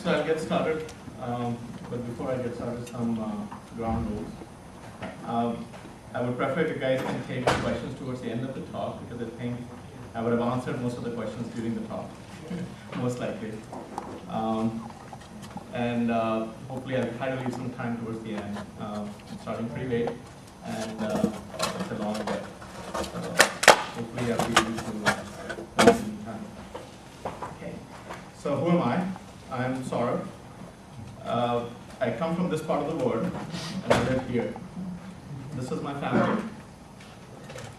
So I'll get started, but before I get started, some ground rules. I would prefer if you guys can take the questions towards the end of the talk, because I think I would have answered most of the questions during the talk, most likely. And hopefully I'll try to leave some time towards the end. I'm starting pretty late, and it's a long day. Hopefully I'll be able to spend some time. Okay, so who am I? I'm Saurabh. I come from this part of the world, and I live here. This is my family.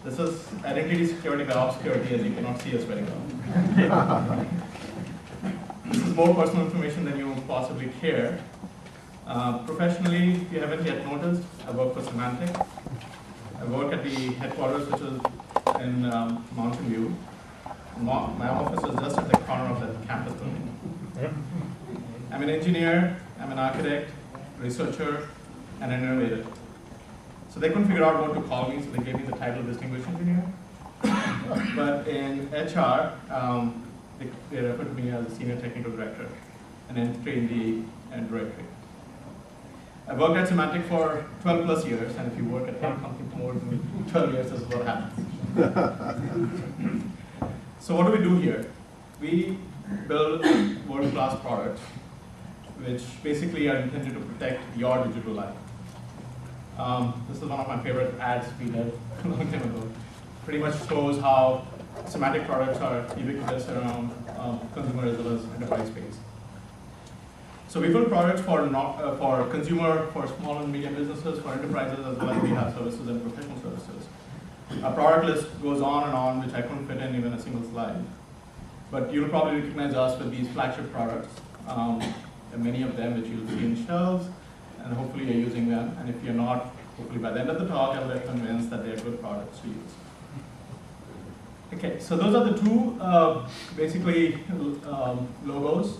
This is identity security by obscurity, as you cannot see us very well. This is more personal information than you possibly care. Professionally, if you haven't yet noticed, I work for Symantec. I work at the headquarters, which is in Mountain View. My office is just at the corner of the campus building. I'm an engineer, I'm an architect, researcher, and an innovator. So they couldn't figure out what to call me, so they gave me the title Distinguished Engineer. But in HR, they referred to me as a Senior Technical Director, and entry in the directory. I worked at Symantec for 12 plus years, and if you work at one company for more than 12 years, this is what happens. So what do we do here? We build world-class products, which basically are intended to protect your digital life. This is one of my favorite ads we did a long time ago. Pretty much shows how Symantec products are ubiquitous around consumer as well as enterprise space. So we build products for consumer, for small and medium businesses, for enterprises, as well as we have services and professional services. Our product list goes on, which I couldn't fit in even a single slide. But you'll probably recognize us with these flagship products. Many of them which you'll see in shelves, and hopefully you're using them. And if you're not, hopefully by the end of the talk, I'll be convinced that they're good products to use. Okay, so those are the two basically logos.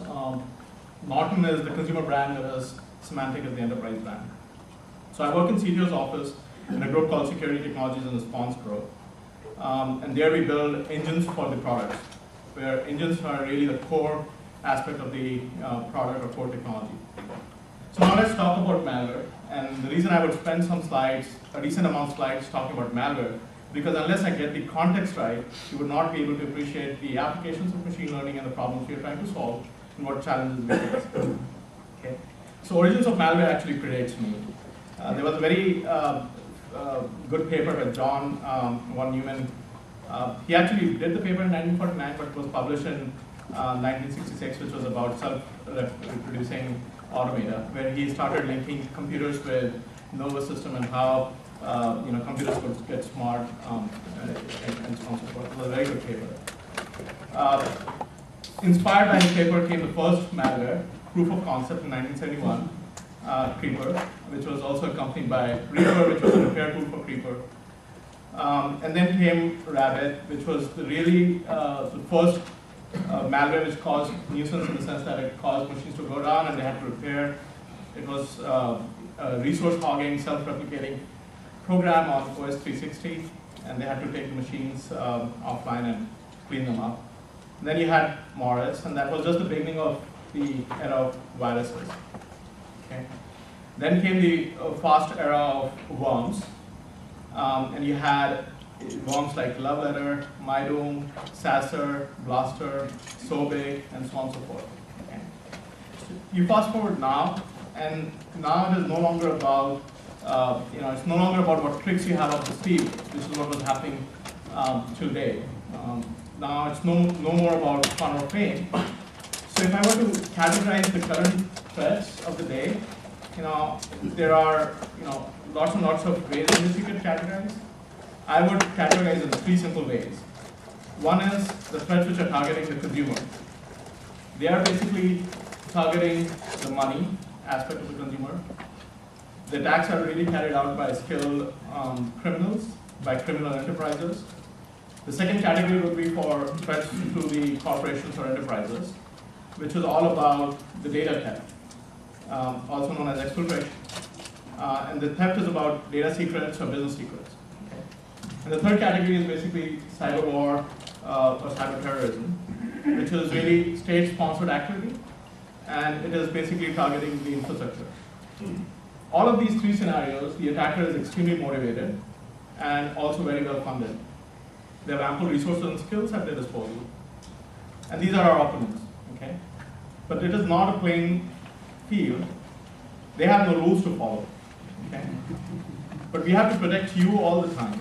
Norton is the consumer brand, whereas Symantec is the enterprise brand. So I work in CTO's office in a group called Security Technologies and Response Group. And there we build engines for the products, where engines are really the core aspect of the product or core technology. So now let's talk about malware. And the reason I would spend some slides, a decent amount of slides talking about malware, because unless I get the context right, you would not be able to appreciate the applications of machine learning and the problems we're trying to solve and what challenges we face. Okay. So origins of malware actually predates me. There was a very good paper by John von Neumann. He actually did the paper in 1949, but it was published in 1966, which was about self-reproducing automata, where he started linking computers with nervous system and how computers could get smart and so on and so forth. It was a very good paper. Inspired by his paper came the first malware, proof of concept in 1971, Creeper, which was also accompanied by Reaper, which was a repair tool for Creeper. And then came Rabbit, which was the first malware which caused nuisance in the sense that it caused machines to go down and they had to repair. It was a resource hogging, self-replicating program on OS 360, and they had to take the machines offline and clean them up. And then you had Morris, and that was just the beginning of the era of viruses. Okay. Then came the fast era of worms, and you had worms like Love Letter, MyDoom, Sasser, Blaster, Sobig, and so on and so forth. Okay. You fast forward now, and now it is no longer about it's no longer about what tricks you have up the sleeve, which is what was happening today. Now it's no more about fun or pain. So if I were to categorize the current threats of the day, there are lots and lots of ways in which you could categorize. I would categorize in three simple ways. One is the threats which are targeting the consumer. They are basically targeting the money aspect of the consumer. The attacks are really carried out by skilled criminals, by criminal enterprises. The second category would be for threats to the corporations or enterprises, which is all about the data theft, also known as exfiltration. And the theft is about data secrets or business secrets. Okay. And the third category is basically cyber war or cyber terrorism, which is really state-sponsored activity and it is basically targeting the infrastructure. All of these three scenarios, the attacker is extremely motivated and also very well funded. They have ample resources and skills at their disposal. And these are our opponents, okay? But it is not a playing field. They have no rules to follow, okay? But we have to protect you all the time.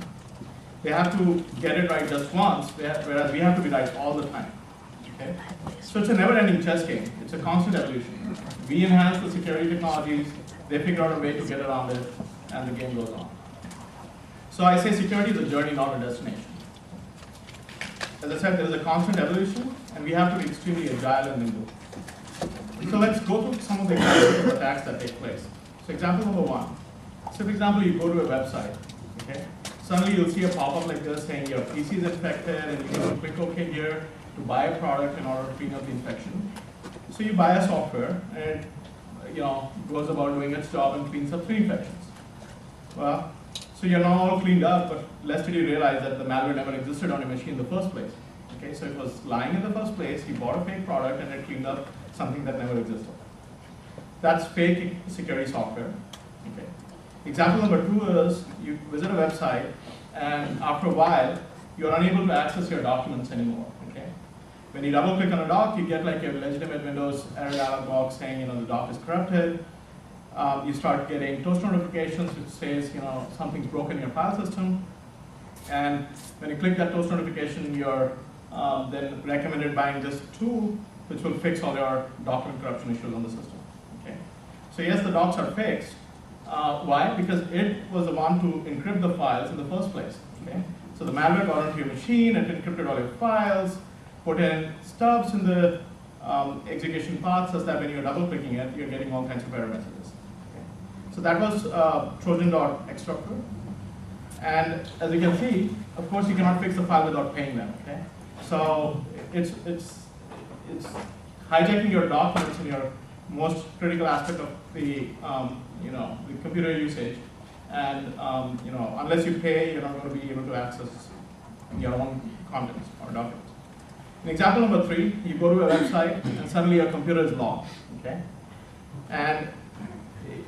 They have to get it right just once, whereas we have to be right all the time, okay? So it's a never-ending chess game. It's a constant evolution. We enhance the security technologies, they figure out a way to get around it, and the game goes on. So I say security is a journey, not a destination. As I said, there is a constant evolution, and we have to be extremely agile and nimble. So let's go through some of the examples of attacks that take place. So example number one. So for example, you go to a website, okay? Suddenly you'll see a pop-up like this saying your PC is infected, and you can click OK here to buy a product in order to clean up the infection. So you buy a software, and it goes about doing its job and cleans up 3 infections. Well, so you're now all cleaned up, but lest did you realize that the malware never existed on your machine in the first place. Okay, so it was lying in the first place, you bought a fake product, and it cleaned up something that never existed. That's fake security software. Okay. Example number 2 is you visit a website, and after a while, you're unable to access your documents anymore. Okay. When you double click on a doc, you get like a legitimate Windows error dialog box saying the doc is corrupted. You start getting toast notifications which says something's broken in your file system, and when you click that toast notification, you're then recommended buying this tool which will fix all your document corruption issues on the system. Okay, so yes, the docs are fixed. Why? Because it was the one to encrypt the files in the first place. Okay, so the malware got onto your machine, it encrypted all your files, put in stubs in the execution path such that when you're double clicking it, you're getting all kinds of error messages. So that was Trojan.extractor. And as you can see, of course, you cannot fix the file without paying them. Okay? So it's hijacking your documents in your most critical aspect of the the computer usage. And unless you pay, you're not going to be able to access your own contents or documents. In example number 3, you go to a website and suddenly your computer is locked. Okay? And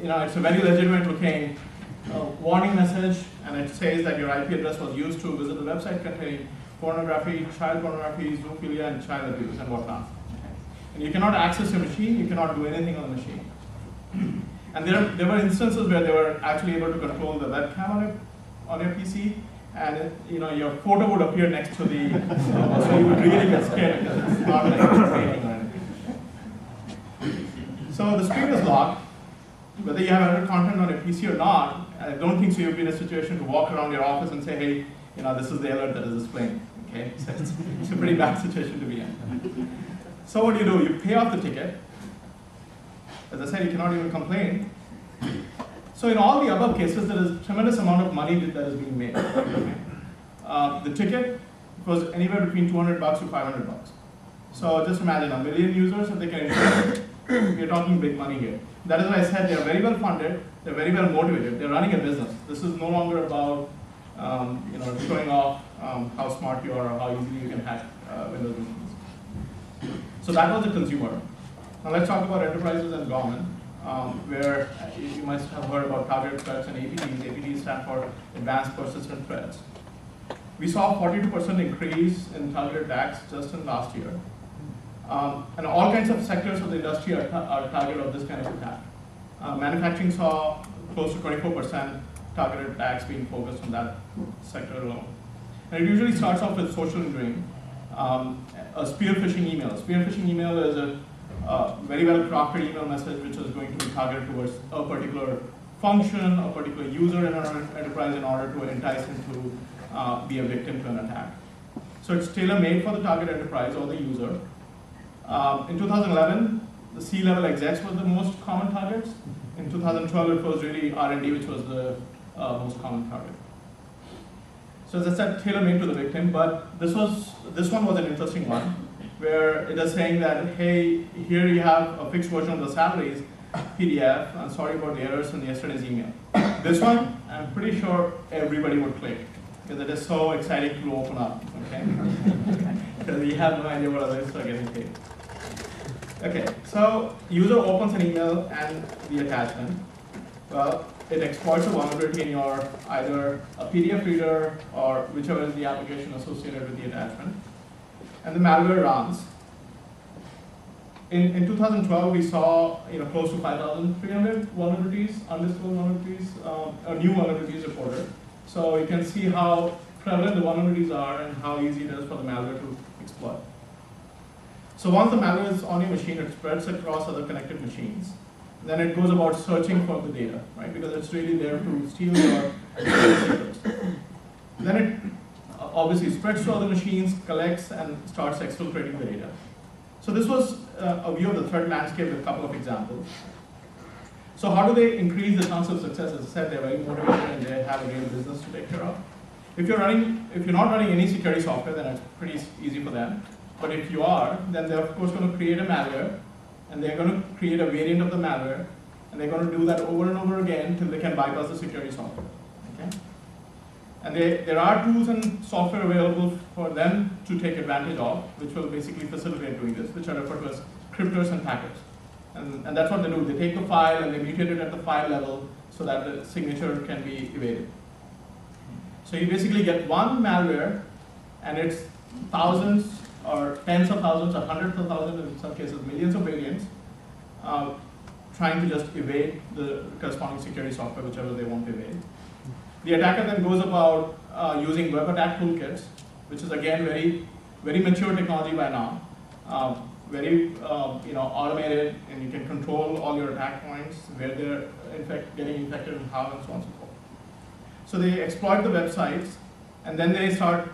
it's a very legitimate looking warning message, and it says that your IP address was used to visit the website containing pornography, child pornography, zoophilia, and child abuse, and whatnot. Okay. And you cannot access your machine, you cannot do anything on the machine. And there were instances where they were actually able to control the webcam on your PC, and your photo would appear next to the, so you would really get scared because it's not like it's raining or anything. So the screen is locked. Whether you have other content on your PC or not, I don't think so you'll be in a situation to walk around your office and say, hey, this is the alert that is displaying. Okay, so it's a pretty bad situation to be in. So what do? You pay off the ticket. As I said, you cannot even complain. So in all the above cases, there is a tremendous amount of money that is being made. Okay? The ticket was anywhere between $200 to $500. So just imagine 1 million users, if they can ensure, we're talking big money here. That is why I said they're very well funded, they're very well motivated, they're running a business. This is no longer about showing off how smart you are or how easily you can hack Windows machines. So that was the consumer. Now let's talk about enterprises and government, where you must have heard about targeted threats and APTs. APTs stand for Advanced Persistent Threats. We saw a 42% increase in targeted attacks just in last year. And all kinds of sectors of the industry are targeted of this kind of attack. Manufacturing saw close to 24% targeted attacks being focused on that sector alone. And it usually starts off with social engineering. A spear phishing email. Spear phishing email is a very well crafted email message which is going to be targeted towards a particular function, a particular user in an enterprise in order to entice him to be a victim to an attack. So it's tailor-made for the target enterprise or the user. In 2011, the C-level execs were the most common targets. In 2012, it was really R&D which was the most common target. So as I said, tailor-made to the victim, but this one was an interesting one, where it is saying that, hey, here you have a fixed version of the salaries, PDF, I'm sorry about the errors in yesterday's email. This one, I'm pretty sure everybody would click, because it is so exciting to open up, okay? Because we have no idea what others are getting paid. Okay, so user opens an email and the attachment. Well, it exploits a vulnerability in your either a PDF reader or whichever is the application associated with the attachment. And the malware runs. In 2012, we saw close to 5,300 vulnerabilities, undisclosed vulnerabilities, new vulnerabilities reported. So you can see how prevalent the vulnerabilities are and how easy it is for the malware to exploit. So once the malware is on your machine, it spreads across other connected machines. Then it goes about searching for the data, right? Because it's really there to steal your secrets. Then it obviously spreads to other machines, collects, and starts exfiltrating the data. So this was a view of the threat landscape with a couple of examples. So how do they increase the chance of success? As I said, they're very motivated and they have a real business to take care of. If you're not running any security software, then it's pretty easy for them. But if you are, then they're of course going to create a malware, and they're going to create a variant of the malware, and they're going to do that over and over again till they can bypass the security software. Okay? And there are tools and software available for them to take advantage of, which will basically facilitate doing this, which are referred to as cryptors and packers. And that's what they do. They take the file and they mutate it at the file level so that the signature can be evaded. So you basically get one malware, and it's thousands or tens of thousands or hundreds of thousands, in some cases millions of variants, trying to just evade the corresponding security software, whichever they want to evade. The attacker then goes about using web attack toolkits, which is again very mature technology by now, very automated, and you can control all your attack points, where they're getting infected and how, and so on and so forth. So they exploit the websites, and then they start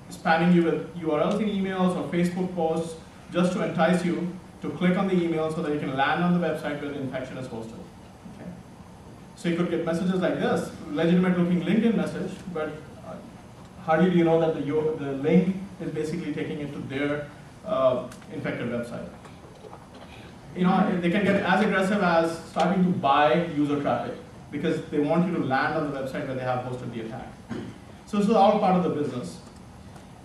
spamming you with URLs in emails or Facebook posts just to entice you to click on the email so that you can land on the website where the infection is hosted. Okay? So you could get messages like this, legitimate looking LinkedIn message, but hardly do you know that the link is basically taking it to their infected website. They can get as aggressive as starting to buy user traffic because they want you to land on the website where they have hosted the attack. So this is all part of the business.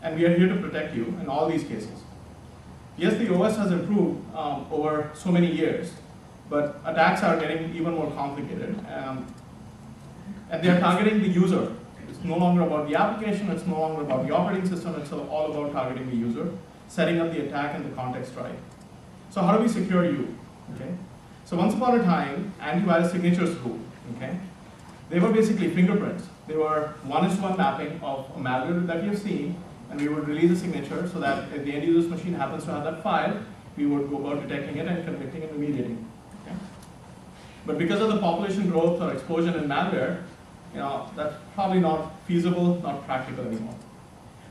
And we are here to protect you in all these cases. Yes, the OS has improved over so many years, but attacks are getting even more complicated. And they are targeting the user. It's no longer about the application, it's no longer about the operating system, it's all about targeting the user, setting up the attack and the context right. So how do we secure you? Okay? So once upon a time, antivirus signatures ruled. Okay? They were basically fingerprints. They were one-to-one mapping of a malware that you've seen, and we would release a signature so that if the end user's machine happens to have that file, we would go about detecting it and convicting and remediating. Okay? But because of the population growth or explosion in malware, that's probably not feasible, not practical anymore.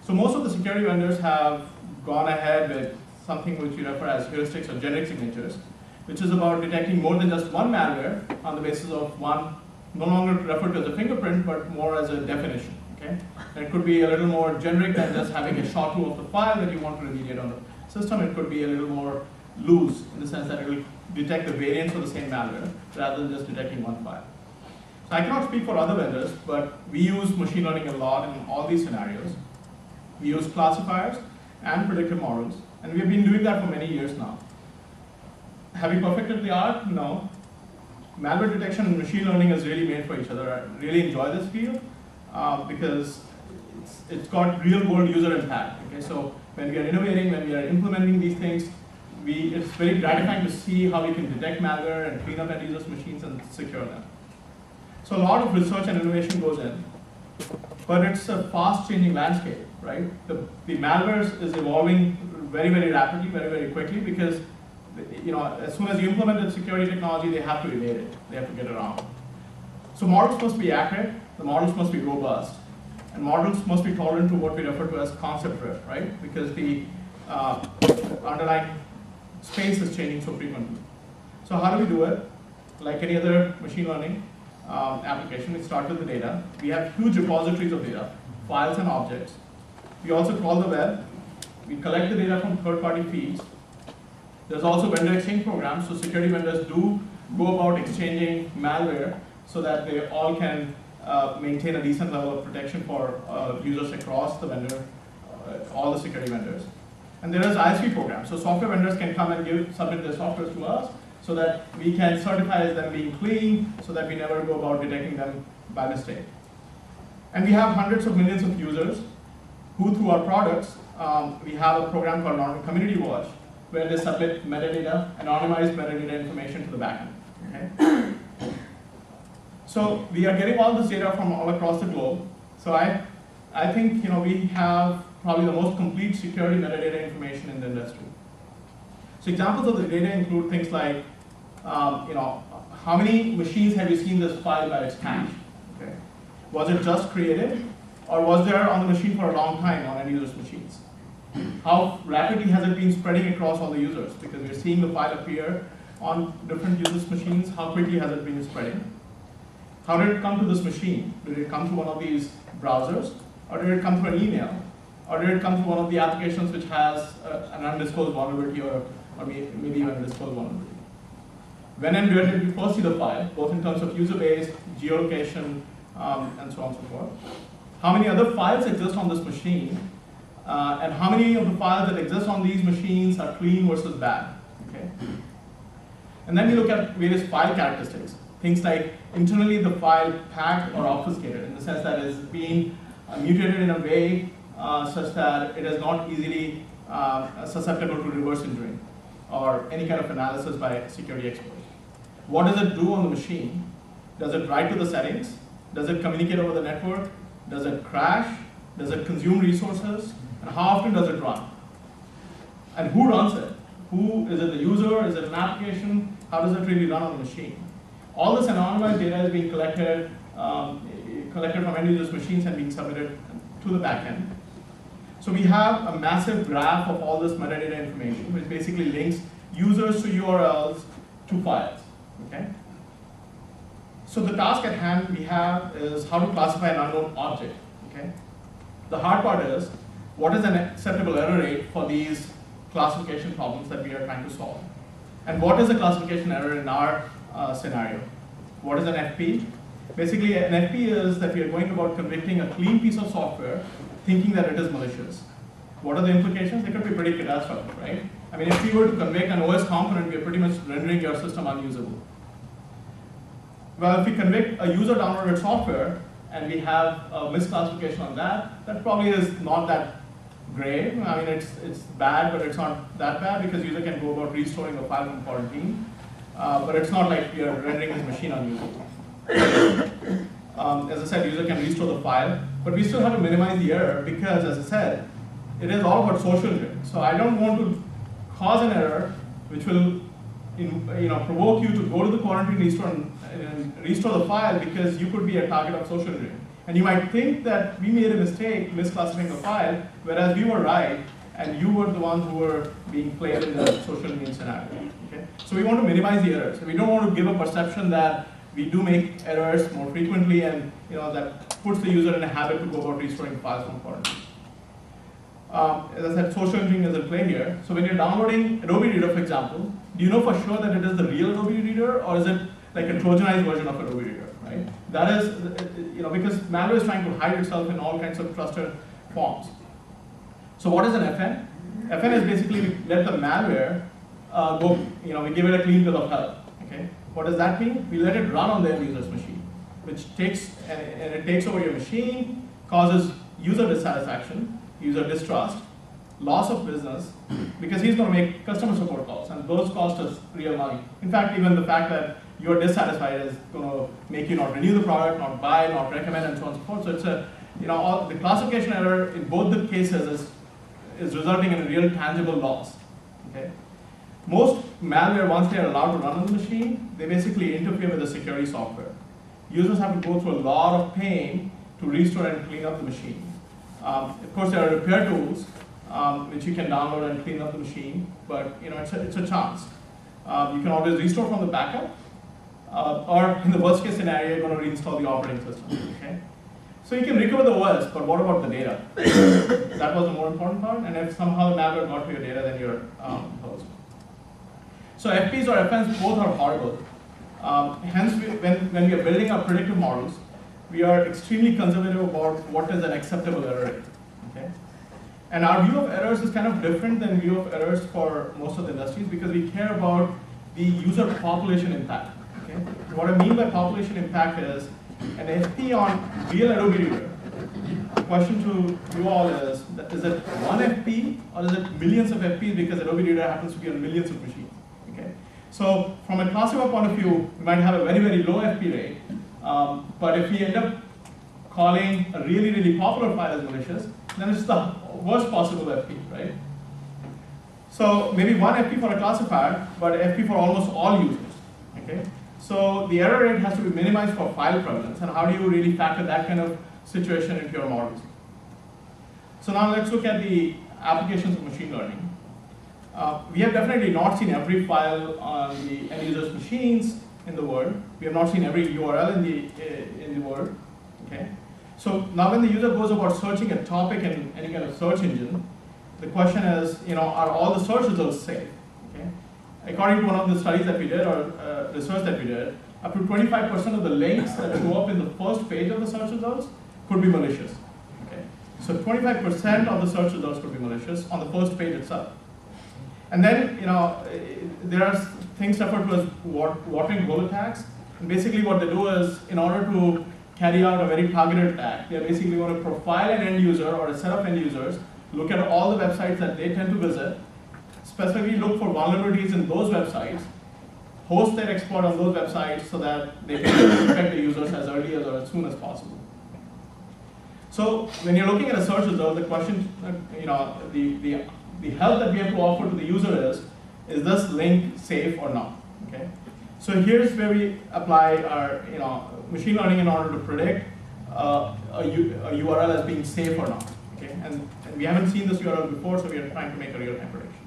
So most of the security vendors have gone ahead with something which we refer as heuristics or generic signatures, which is about detecting more than just one malware on the basis of one, no longer referred to as a fingerprint, but more as a definition. Okay? And it could be a little more generic than just having a short tool of the file that you want to remediate on the system. It could be a little more loose in the sense that it will detect the variants of the same malware rather than just detecting one file. So I cannot speak for other vendors, but we use machine learning a lot in all these scenarios. We use classifiers and predictive models, and we have been doing that for many years now. Have we perfected the art? No. Malware detection and machine learning is really made for each other. I really enjoy this field because it's got real world user impact. Okay? So when we are innovating, when we are implementing these things, it's very gratifying to see how we can detect malware and clean up end users' machines and secure them. So a lot of research and innovation goes in, but it's a fast changing landscape, right? The malware is evolving very, very rapidly, very, very quickly because as soon as you implement the security technology, they have to evade it. They have to get around. So models must be accurate, the models must be robust, and models must be tolerant to what we refer to as concept drift, right? Because the underlying space is changing so frequently. So how do we do it? Like any other machine learning application, we start with the data. We have huge repositories of data, files and objects. We also crawl the web. We collect the data from third-party feeds. There's also vendor exchange programs, so security vendors do go about exchanging malware so that they all can maintain a decent level of protection for users across the vendor, all the security vendors. And there is ISV program. So software vendors can come and submit their software to us so that we can certify them being clean so that we never go about detecting them by mistake. And we have hundreds of millions of users who, through our products, we have a program called Norton Community Watch, where they submit metadata, anonymized metadata information to the backend. Okay? So we are getting all this data from all across the globe. So I think we have probably the most complete security metadata information in the industry. So examples of the data include things like, how many machines have you seen this file by its hash? Okay. Was it just created, or was there on the machine for a long time on any user's machines? How rapidly has it been spreading across all the users? Because we're seeing the file appear on different users' machines. How quickly has it been spreading? How did it come to this machine? Did it come through one of these browsers? Or did it come through an email? Or did it come through one of the applications which has an undisclosed vulnerability or maybe even a disclosed vulnerability? When and where did we first see the file, both in terms of user base, geolocation, and so on and so forth? How many other files exist on this machine? And how many of the files that exist on these machines are clean versus bad? Okay. And then we look at various file characteristics. Things like internally the file packed or obfuscated, in the sense that it is being mutated in a way such that it is not easily susceptible to reverse engineering or any kind of analysis by security experts. What does it do on the machine? Does it write to the settings? Does it communicate over the network? Does it crash? Does it consume resources? And how often does it run? And who runs it? Who is it? The user? Is it an application? How does it really run on the machine? All this anonymized data is being collected from end users' machines and being submitted to the backend. So we have a massive graph of all this metadata information, which basically links users to URLs to files. Okay? So the task at hand we have is how to classify an unknown object. Okay? The hard part is, what is an acceptable error rate for these classification problems that we are trying to solve? And what is a classification error in our scenario? What is an FP? Basically, an FP is that we are going about convicting a clean piece of software thinking that it is malicious. What are the implications? They could be pretty catastrophic, right? I mean, if we were to convict an OS component, we are pretty much rendering your system unusable. Well, if we convict a user downloaded software and we have a misclassification on that, that probably is not that grave. I mean, it's bad, but it's not that bad because user can go about restoring a file from quarantine. But it's not like we are rendering this machine unusable. As I said, user can restore the file, but we still have to minimize the error because, as I said, it is all about social engineering. So I don't want to cause an error which will provoke you to go to the quarantine restore and restore the file because you could be a target of social engineering. And you might think that we made a mistake misclassifying the file, whereas we were right, and you were the ones who were being played in the social engineering scenario. Okay? So we want to minimize the errors. We don't want to give a perception that we do make errors more frequently, and that puts the user in a habit to go about restoring files from quarantine. As I said, social engineering is at play here. So when you're downloading Adobe Reader, for example, do you know for sure that it is the real Adobe Reader, or is it like a Trojanized version of Adobe Reader, right? That is, because malware is trying to hide itself in all kinds of trusted forms. So what is an FN? FN is basically we let the malware go, we give it a clean bill of health, okay? What does that mean? We let it run on the end user's machine, which takes over your machine, causes user dissatisfaction, user distrust, loss of business, because he's going to make customer support calls, and those cost us real money. In fact, even the fact that you're dissatisfied is going to make you not renew the product, not buy, not recommend, and so on and so forth. So it's the classification error in both the cases is resulting in a real tangible loss. Okay? Most malware, once they are allowed to run on the machine, they basically interfere with the security software. Users have to go through a lot of pain to restore and clean up the machine. Of course, there are repair tools which you can download and clean up the machine, but it's a chance. You can always restore from the backup, or in the worst case scenario, you're going to reinstall the operating system. Okay? So you can recover the OS, but what about the data? That was the more important part, and if somehow the malware got to your data, then you're host. So FPs or FNs both are horrible. Hence, when we are building our predictive models, we are extremely conservative about what is an acceptable error rate. Okay? And our view of errors is kind of different than view of errors for most of the industries because we care about the user population impact. Okay? What I mean by population impact is an FP on real Adobe Reader. The question to you all is it one FP or is it millions of FPs because Adobe Reader happens to be on millions of machines? Okay? So from a classifier point of view, we might have a very, very low FP rate, but if we end up calling a really, really popular file as malicious, then it's the worst possible FP, right? So maybe one FP for a classifier, but FP for almost all users, okay? So the error rate has to be minimized for file prevalence, and how do you really factor that kind of situation into your models? So now let's look at the applications of machine learning. We have definitely not seen every file on the end user's machines in the world. We have not seen every URL in the world, okay? So now when the user goes about searching a topic in any kind of search engine, the question is, are all the search results safe? Okay? According to one of the studies that we did, or research that we did, up to 25% of the links that show up in the first page of the search results could be malicious. Okay? So 25% of the search results could be malicious on the first page itself. And then, there are things referred to as watering hole attacks. And basically what they do is, in order to carry out a very targeted attack, they're basically going to profile an end user or a set of end users, look at all the websites that they tend to visit, specifically look for vulnerabilities in those websites, host their exploit on those websites so that they can infect the users as early or as soon as possible. So when you're looking at a search result, the question, the help that we have to offer to the user is this link safe or not? Okay. So here's where we apply our machine learning in order to predict a URL as being safe or not. Okay. And we haven't seen this URL before, so we are trying to make a real-time prediction.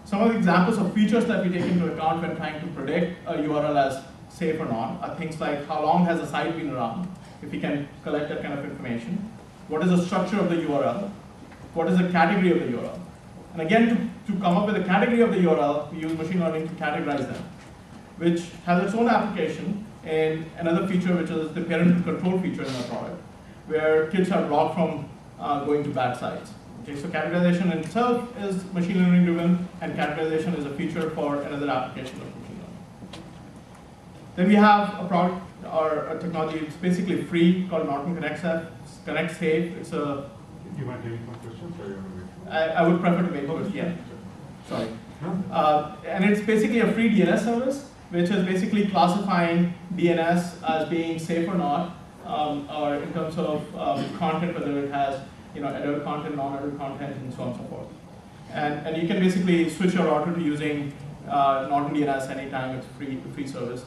Some of the examples of features that we take into account when trying to predict a URL as safe or not are things like how long has the site been around, if we can collect that kind of information. What is the structure of the URL? What is the category of the URL? And again, to come up with a category of the URL, we use machine learning to categorize them, which has its own application in another feature, which is the parental control feature in our product, where kids are blocked from going to bad sites. Okay, so categorization in itself is machine learning driven, and categorization is a feature for another application of machine learning. Then we have a product or a technology, it's basically free, called Norton Connect Safe. It's a. You might take my questions, or you want to wait? I would prefer to wait for it. Yeah. Sorry. And it's basically a free DNS service, which is basically classifying DNS as being safe or not, or in terms of content, whether it has adult content, non-adult content, and so on and so forth. And you can basically switch your router to using Norton DNS anytime. It's a free service.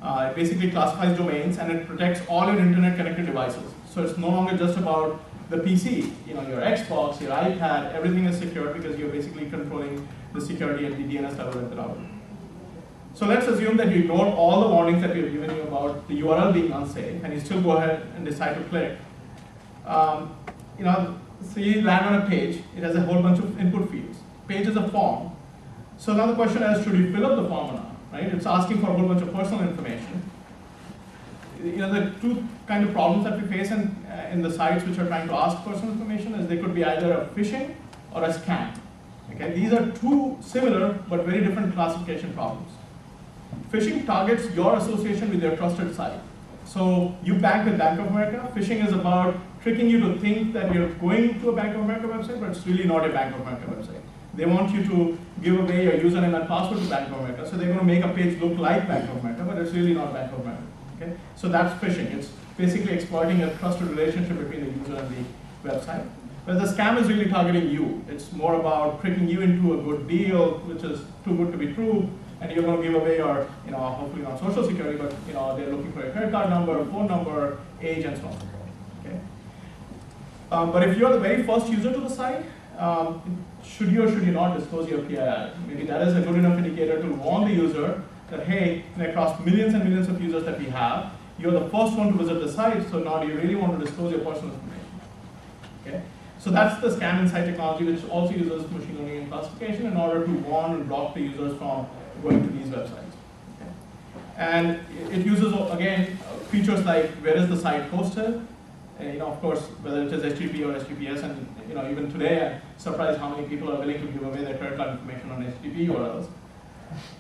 It basically classifies domains, and it protects all your internet-connected devices. So it's no longer just about the PC, your Xbox, your iPad, everything is secure because you're basically controlling the security at the DNS level at the router. So let's assume that you ignore all the warnings that we've given you about the URL being unsafe, and you still go ahead and decide to click. So you land on a page, it has a whole bunch of input fields. Page is a form. So now the question is, should you fill up the form or not, right? It's asking for a whole bunch of personal information. The two kind of problems that we face in the sites which are trying to ask personal information is they could be either a phishing or a scam. Okay, these are two similar but very different classification problems. Phishing targets your association with your trusted site. So you bank with Bank of America. Phishing is about tricking you to think that you're going to a Bank of America website, but it's really not a Bank of America website. They want you to give away your username and password to Bank of America, so they're going to make a page look like Bank of America, but it's really not Bank of America. Okay? So that's phishing. It's basically exploiting a trusted relationship between the user and the website. But the scam is really targeting you. It's more about tricking you into a good deal, which is too good to be true, and you're going to give away your, hopefully not social security, but they're looking for your credit card number, phone number, age, and so on. Okay. But if you're the very first user to the site, should you or should you not disclose your PII? Maybe that is a good enough indicator to warn the user that, hey, across millions and millions of users that we have, you're the first one to visit the site, so now do you really want to disclose your personal information? Okay? So that's the scan inside technology, which also uses machine learning and classification in order to warn and block the users from going to these websites. Okay? And it uses, again, features like where is the site hosted, Of course, whether it is HTTP or HTTPS, and even today, I'm surprised how many people are willing to give away their credit card information on HTTP URLs.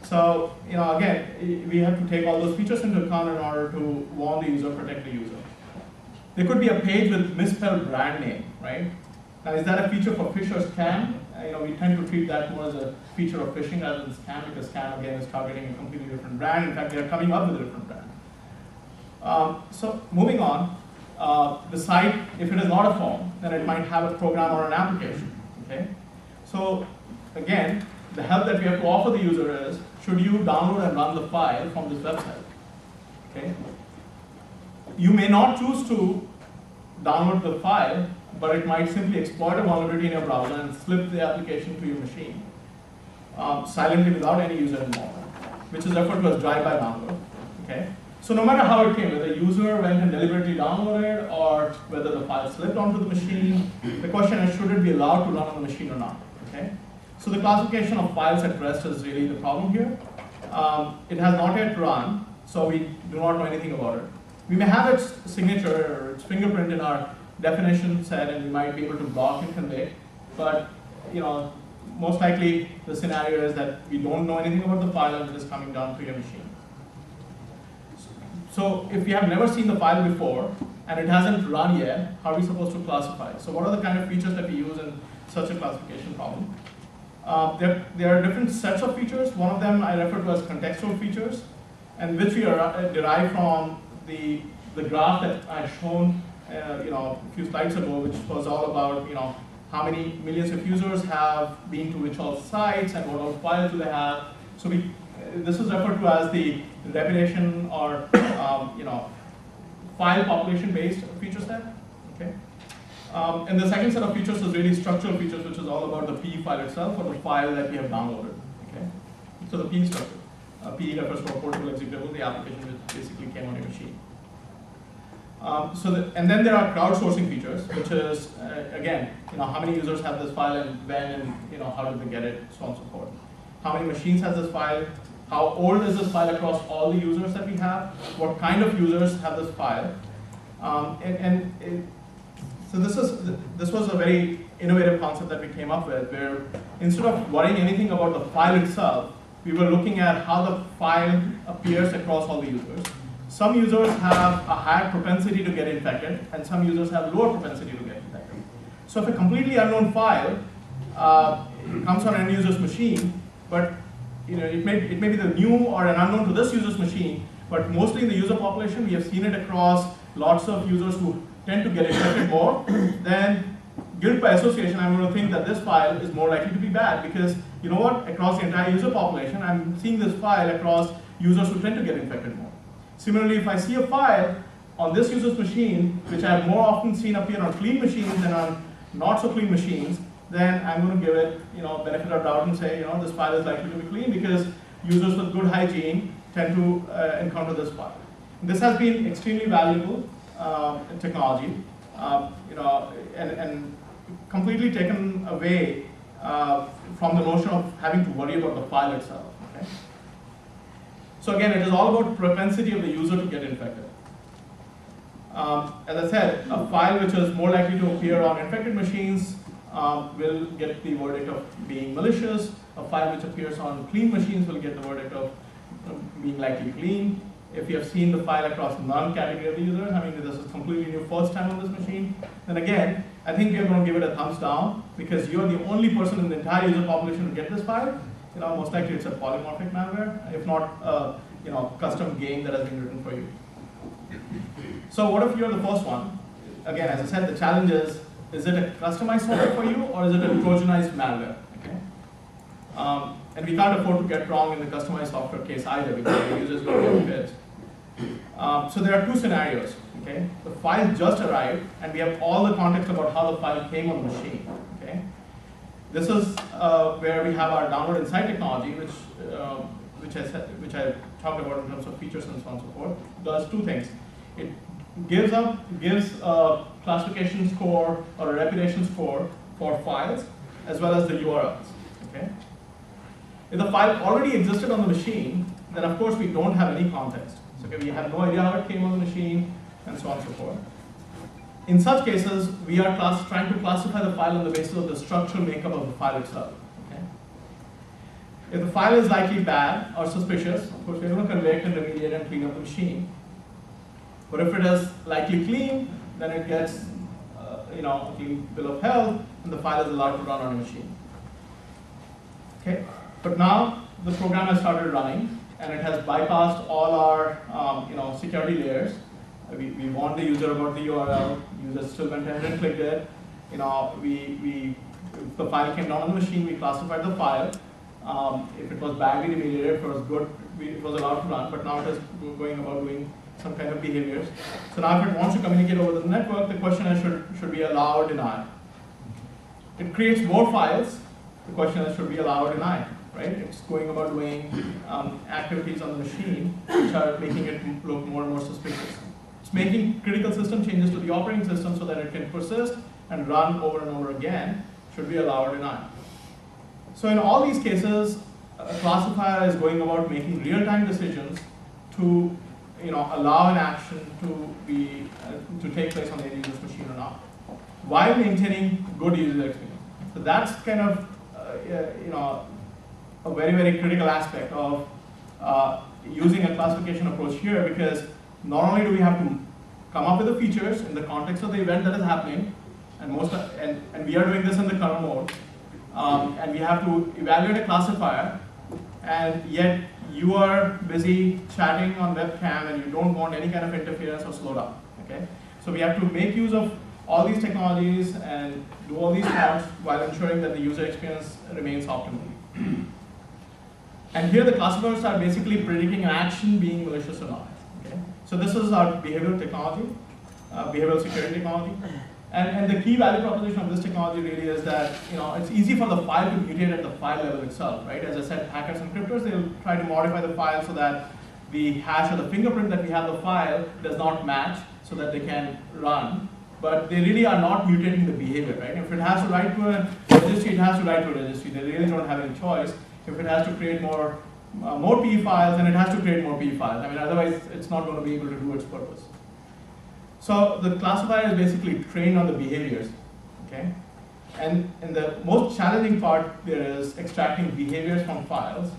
So, again, we have to take all those features into account in order to warn the user, protect the user. There could be a page with misspelled brand name, right? Now, is that a feature for phish or scam? We tend to treat that more as a feature of phishing rather than scam, because scam, again, is targeting a completely different brand. In fact, they are coming up with a different brand. So, moving on, the site, if it is not a form, then it might have a program or an application, okay? So, again, the help that we have to offer the user is, should you download and run the file from this website, okay? You may not choose to download the file, but it might simply exploit a vulnerability in your browser and slip the application to your machine silently without any user involvement, which is referred to as drive-by download, okay? So no matter how it came, whether the user went and deliberately downloaded or whether the file slipped onto the machine, the question is, should it be allowed to run on the machine or not, okay? So the classification of files at rest is really the problem here. It has not yet run, so we do not know anything about it. We may have its signature or its fingerprint in our definition set, and we might be able to block and convict, but most likely the scenario is that we don't know anything about the file and it is coming down to your machine. So if we have never seen the file before and it hasn't run yet, how are we supposed to classify it? So what are the kind of features that we use in such a classification problem? There are different sets of features. One of them I refer to as contextual features, and which we derive from the graph that I had shown a few slides ago, which was all about how many millions of users have been to which all sites and what all files do they have. So this is referred to as the reputation or file population based feature set. Okay. And the second set of features is really structural features, which is all about the PE file itself or the file that we have downloaded. Okay. So the PE structure. PE refers to a portable executable, the application which basically came on your machine. And then there are crowdsourcing features, which is again, how many users have this file and when and how did they get it, so on and so forth. How many machines has this file? How old is this file across all the users that we have? What kind of users have this file? So this was a very innovative concept that we came up with, where instead of worrying anything about the file itself, we were looking at how the file appears across all the users. Some users have a higher propensity to get infected, and some users have lower propensity to get infected. So if a completely unknown file comes on an end user's machine, but it may be the new or an unknown to this user's machine, but mostly in the user population, we have seen it across lots of users who tend to get infected more, then guilt by association, I'm going to think that this file is more likely to be bad, because across the entire user population, I'm seeing this file across users who tend to get infected more. Similarly, if I see a file on this user's machine, which I have more often seen appear on clean machines than on not so clean machines, then I'm going to give it benefit of doubt and say this file is likely to be clean because users with good hygiene tend to encounter this file. This has been extremely valuable technology, and completely taken away from the notion of having to worry about the file itself. Okay? So again, it is all about propensity of the user to get infected. As I said, a file which is more likely to appear on infected machines will get the verdict of being malicious. A file which appears on clean machines will get the verdict of being likely clean. If you have seen the file across none category of the users, I mean this is completely new first time on this machine, then again, I think we are going to give it a thumbs down, because you're the only person in the entire user population to get this file. Most likely it's a polymorphic malware, if not custom game that has been written for you. So what if you're the first one? Again, as I said, the challenge is it a customized software for you, or is it a Trojanized malware? Okay? And we can't afford to get wrong in the customized software case either, because the users will get bit. So there are two scenarios. Okay? The file just arrived, and we have all the context about how the file came on the machine. Okay? This is where we have our download inside technology, which I talked about in terms of features and so on and so forth. It does two things. It gives a classification score or a reputation score for files, as well as the URLs. Okay? If the file already existed on the machine, then of course we don't have any context. So okay, we have no idea how it came on the machine, and so on and so forth. In such cases, we are trying to classify the file on the basis of the structural makeup of the file itself. Okay? If the file is likely bad or suspicious, of course, we're going to convict and remediate and clean up the machine. But if it is likely clean, then it gets a clean bill of health, and the file is allowed to run on a machine. Okay? But now the program has started running, and it has bypassed all our security layers. We warned the user about the URL. User still went ahead and clicked it. If the file came down on the machine, we classified the file. If it was badly remediated, if it was good, it was allowed to run. But now it is going about doing some kind of behaviors. So now if it wants to communicate over the network, the question is should be allow or deny. It creates more files. The question is should be allow or deny. Right? It's going about doing activities on the machine which are making it look more and more suspicious. It's making critical system changes to the operating system so that it can persist and run over and over again, should be allow or deny. So in all these cases, a classifier is going about making real-time decisions to allow an action to take place on the end user's machine or not, while maintaining good user experience. So that's kind of a very, very critical aspect of using a classification approach here, because not only do we have to come up with the features in the context of the event that is happening, and we are doing this in the kernel mode, and we have to evaluate a classifier, and yet you are busy chatting on webcam and you don't want any kind of interference or slowdown. Okay? So we have to make use of all these technologies and do all these parts while ensuring that the user experience remains optimal. And here the classifiers are basically predicting an action being malicious or not. Okay? So this is our behavioral technology, behavioral security technology. And the key value proposition of this technology really is that it's easy for the file to mutate at the file level itself, right? As I said, hackers and cryptors, they'll try to modify the file so that the hash or the fingerprint that we have the file does not match so that they can run. But they really are not mutating the behavior, right? If it has to write to a registry, it has to write to a registry. They really don't have any choice. If it has to create more PE files, then it has to create more PE files. I mean, otherwise, it's not going to be able to do its purpose. So the classifier is basically trained on the behaviors, okay? And the most challenging part there is extracting behaviors from files,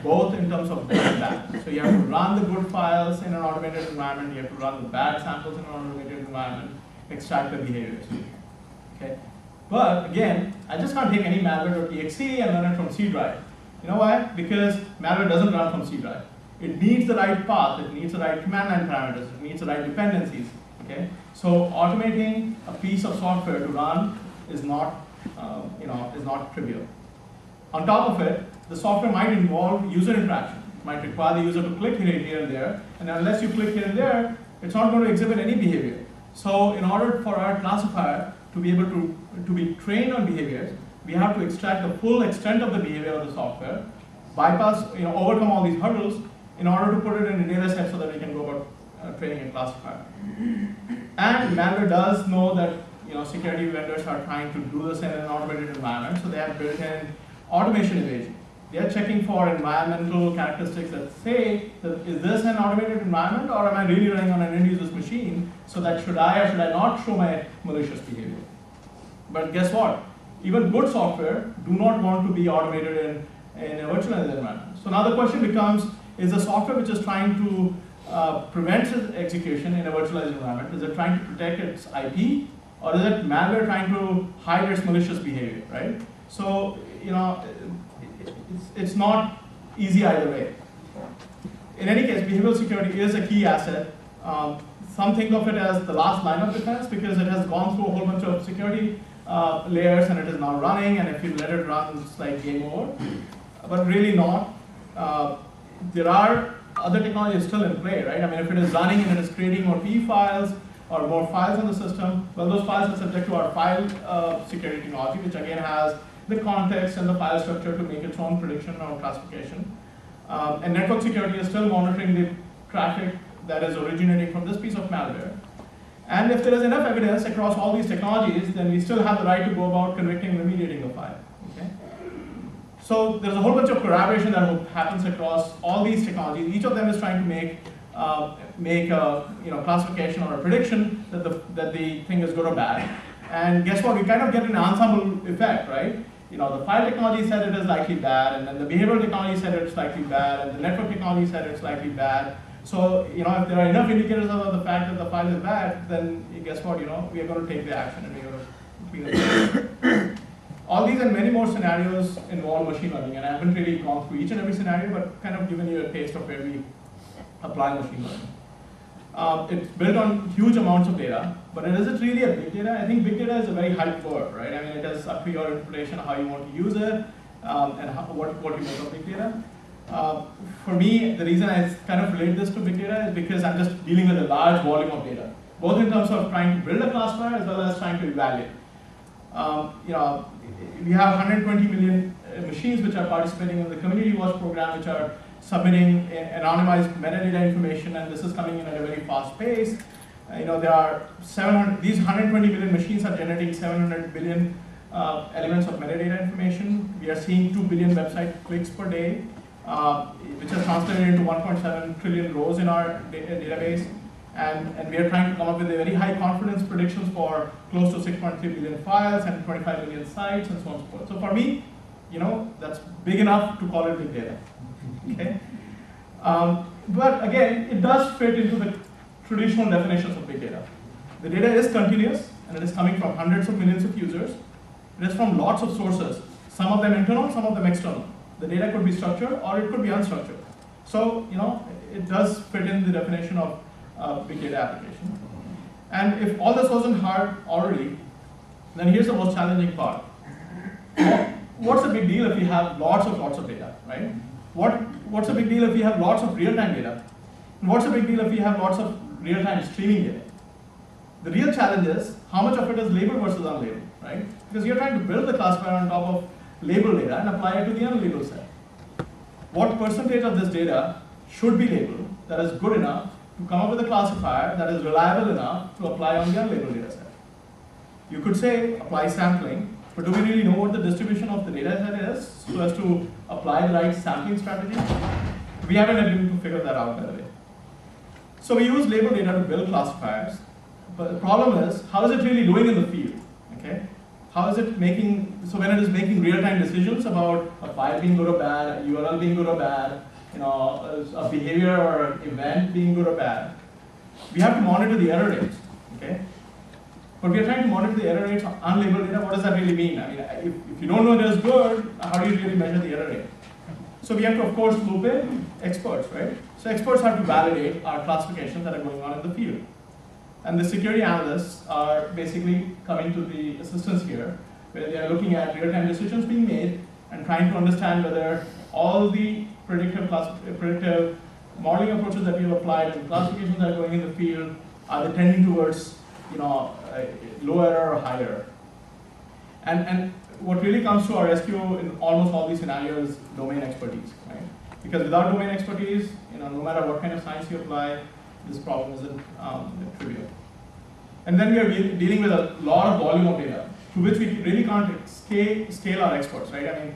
both in terms of good and bad. So you have to run the good files in an automated environment, you have to run the bad samples in an automated environment, extract the behaviors, okay? But again, I just can't take any malware.exe and run it from C drive. You know why? Because malware doesn't run from C drive. It needs the right path, it needs the right command line parameters, it needs the right dependencies. Okay? So automating a piece of software to run is not trivial. On top of it, the software might involve user interaction. It might require the user to click here and there, and unless you click here and there, it's not going to exhibit any behavior. So in order for our classifier to be able to be trained on behaviors, we have to extract the full extent of the behavior of the software, bypass, overcome all these hurdles in order to put it in a data set so that we can go about training a classifier. And malware does know that security vendors are trying to do this in an automated environment, so they have built in automation evasion. They are checking for environmental characteristics that say, is this an automated environment, or am I really running on an end user's machine, so that should I or should I not show my malicious behavior? But guess what? Even good software do not want to be automated in a virtualized environment. So now the question becomes, is the software which is trying to prevent its execution in a virtualized environment, is it trying to protect its IP, or is it malware trying to hide its malicious behavior, right? So, it's not easy either way. In any case, behavioral security is a key asset. Some think of it as the last line of defense because it has gone through a whole bunch of security layers and it is now running, and if you let it run, it's like game over. But really not. There are other technologies still in play, right? I mean, if it is running and it is creating more PE files or more files in the system, well, those files are subject to our file security technology, which again has the context and the file structure to make its own prediction or classification. And network security is still monitoring the traffic that is originating from this piece of malware. And if there is enough evidence across all these technologies, then we still have the right to go about convicting and remediating the file. Okay? So there's a whole bunch of collaboration that happens across all these technologies. Each of them is trying to make make a classification or a prediction that the thing is good or bad. And guess what? We kind of get an ensemble effect, right? The file technology said it is likely bad, and then the behavioral technology said it's likely bad, and the network technology said it's likely bad. So, if there are enough indicators of the fact that the file is bad, then guess what? We are going to take the action, and we're going to all these and many more scenarios involve machine learning, and I haven't really gone through each and every scenario, but kind of given you a taste of where we apply machine learning. It's built on huge amounts of data, but is it really a big data? I think big data is a very hyped word, right? I mean, it is up to your interpretation how you want to use it, and what you make of big data. For me, the reason I kind of relate this to big data is because I'm just dealing with a large volume of data, both in terms of trying to build a classifier as well as trying to evaluate. We have 120 million machines which are participating in the Community Watch program, which are submitting anonymized metadata information, and this is coming in at a very fast pace. There are these 120 million machines are generating 700 billion elements of metadata information. We are seeing 2 billion website clicks per day, which is translated into 1.7 trillion rows in our database. And we are trying to come up with a very high confidence predictions for close to 6.3 billion files and 25 million sites and so on and so forth. So for me, that's big enough to call it big data. Okay? But again, it does fit into the traditional definitions of big data. The data is continuous, and it is coming from hundreds of millions of users. It is from lots of sources, some of them internal, some of them external. The data could be structured or it could be unstructured. So, it does fit in the definition of big data application. And if all this wasn't hard already, then here's the most challenging part. What's the big deal if you have lots of data, right? What's the big deal if you have lots of real-time data? And what's the big deal if you have lots of real-time streaming data? The real challenge is how much of it is labeled versus unlabeled, right? Because you're trying to build the classifier on top of labeled data and apply it to the unlabeled set. What percentage of this data should be labeled that is good enough to come up with a classifier that is reliable enough to apply on the unlabeled data set? You could say apply sampling, but do we really know what the distribution of the data set is so as to apply the right sampling strategy? We haven't been able to figure that out, by the way. So we use labeled data to build classifiers, but the problem is, how is it really doing in the field? Okay? How is it making, so when it is making real-time decisions about a file being good or bad, a URL being good or bad, a behavior or an event being good or bad, we have to monitor the error rates, okay? But we are trying to monitor the error rates on unlabeled data. What does that really mean? I mean, if you don't know it is good, how do you really measure the error rate? So we have to, of course, loop in experts, right? So experts have to validate our classifications that are going on in the field. And the security analysts are basically coming to the assistance here, where they are looking at real-time decisions being made and trying to understand whether all the predictive modeling approaches that we have applied and classifications that are going in the field are they tending towards low error or high error. And what really comes to our rescue in almost all these scenarios is domain expertise, right? Because without domain expertise, no matter what kind of science you apply, this problem isn't trivial. And then we are dealing with a lot of volume of data, to which we really can't scale our experts, right? I mean,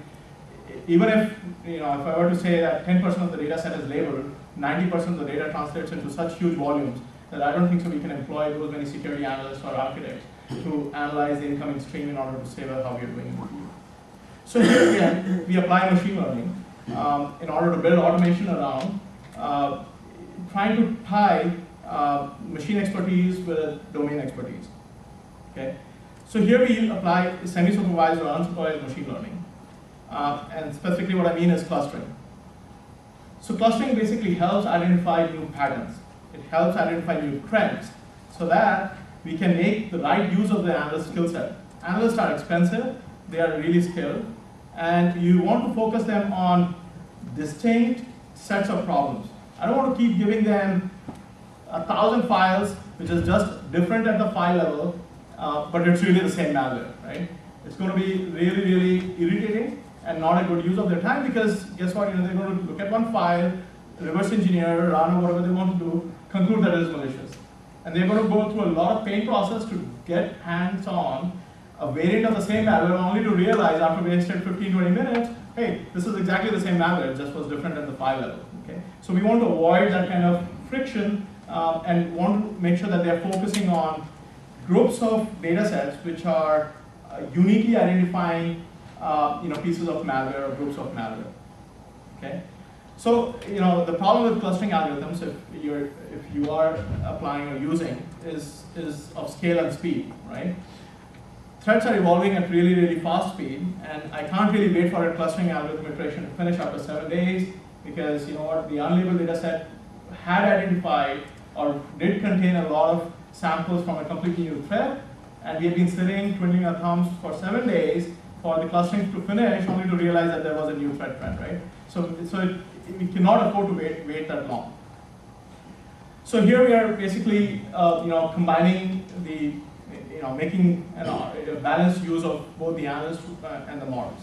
even if if I were to say that 10% of the data set is labeled, 90% of the data translates into such huge volumes that I don't think so we can employ those many security analysts or architects to analyze the incoming stream in order to say well, how we are doing in the field. So here again, we apply machine learning in order to build automation around trying to tie machine expertise with domain expertise. Okay, so here we apply semi-supervised or unsupervised machine learning, and specifically what I mean is clustering. So clustering basically helps identify new patterns. It helps identify new trends, so that we can make the right use of the analyst skill set. Analysts are expensive, they are really skilled, and you want to focus them on distinct sets of problems. I don't want to keep giving them 1,000 files, which is just different at the file level, but it's really the same malware, right? It's going to be really, really irritating and not a good use of their time, because guess what? They're going to look at one file, reverse engineer, run or whatever they want to do, conclude that it is malicious. And they're going to go through a lot of pain process to get hands-on a variant of the same malware, only to realize after wasted 15, 20 minutes, hey, this is exactly the same malware, it just was different at the file level. Okay? So we want to avoid that kind of friction and want to make sure that they're focusing on groups of data sets which are uniquely identifying pieces of malware or groups of malware. Okay? So the problem with clustering algorithms, if you are applying or using, is of scale and speed, right? Threats are evolving at really, really fast speed, and I can't really wait for a clustering algorithm iteration to finish after 7 days, because you know what, the unlabeled data set had identified or did contain a lot of samples from a completely new threat, and we have been sitting twiddling our thumbs for 7 days for the clustering to finish, only to realize that there was a new threat trend, right? So we cannot afford to wait that long. So here we are basically combining the making a balanced use of both the analysts and the models.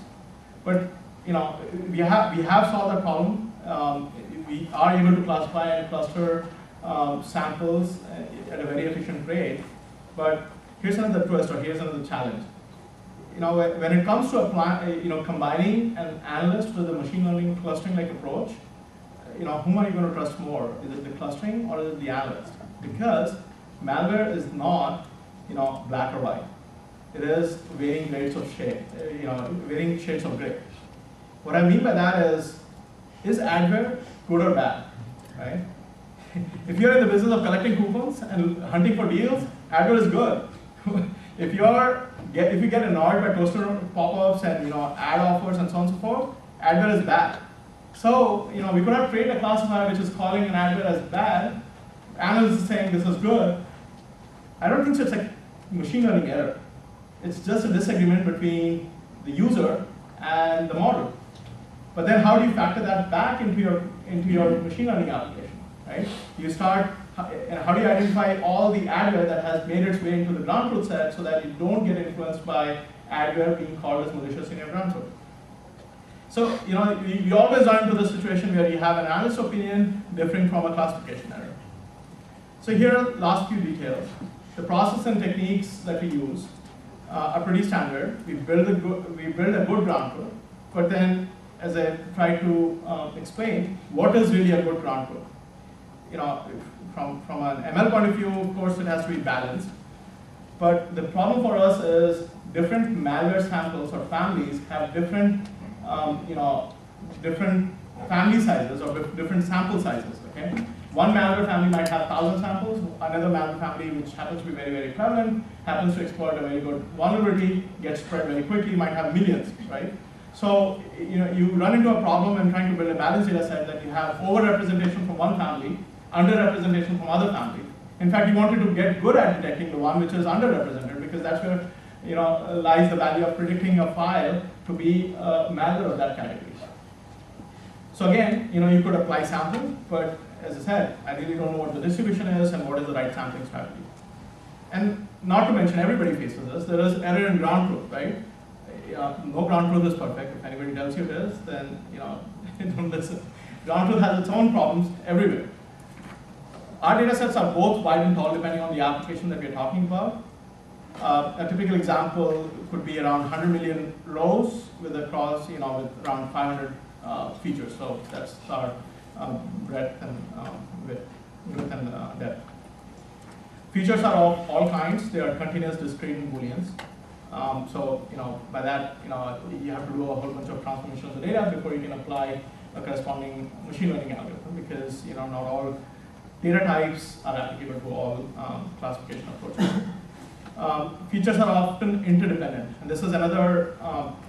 But we have solved that problem. We are able to classify and cluster samples at a very efficient rate. But here's another twist, or here's another challenge. When it comes to combining an analyst with a machine learning clustering-like approach, whom are you going to trust more? Is it the clustering or is it the analyst? Because malware is not black or white. It is varying grades of shade, varying shades of gray. What I mean by that is adware good or bad, right? If you're in the business of collecting coupons and hunting for deals, adware is good. If you get annoyed by toaster pop-ups and ad offers and so on and so forth, adware is bad. So we could have created a classifier which is calling an adware as bad. Analyst is saying this is good. I don't think so. It's a machine learning error. It's just a disagreement between the user and the model. But then how do you factor that back into your machine learning application, right? You start, how do you identify all the adware that has made its way into the ground truth set so that you don't get influenced by adware being called as malicious in your ground truth? So we always run into this situation where you have an analyst opinion differing from a classification error. So here are the last few details. The process and techniques that we use are pretty standard. We build a good ground truth, but then as I try to explain, what is really a good ground truth? From an ML point of view, of course, it has to be balanced. But the problem for us is different malware samples or families have different different family sizes or different sample sizes. Okay, one malware family might have 1,000 samples. Another malware family, which happens to be very, very prevalent, happens to exploit a very good vulnerability, gets spread very quickly, might have millions, right? So you run into a problem when trying to build a balanced data set that you have overrepresentation from one family, underrepresentation from other families. In fact, you wanted to get good at detecting the one which is underrepresented, because that's where lies the value of predicting a file to be malware of that category. So again, you could apply sampling, but as I said, I really don't know what the distribution is and what is the right sampling strategy. And not to mention, everybody faces this. There is error in ground truth, right? No ground truth is perfect. If anybody tells you it is, then don't listen. Ground truth has its own problems everywhere. Our data sets are both wide and tall depending on the application that we're talking about. A typical example could be around 100 million rows with across, with around 500 features. So that's our breadth and width and depth. Features are of all kinds. They are continuous, discrete, and booleans. So by that, you have to do a whole bunch of transformations of data before you can apply a corresponding machine learning algorithm, because not all data types are applicable to all classification approaches. Features are often interdependent, and this is another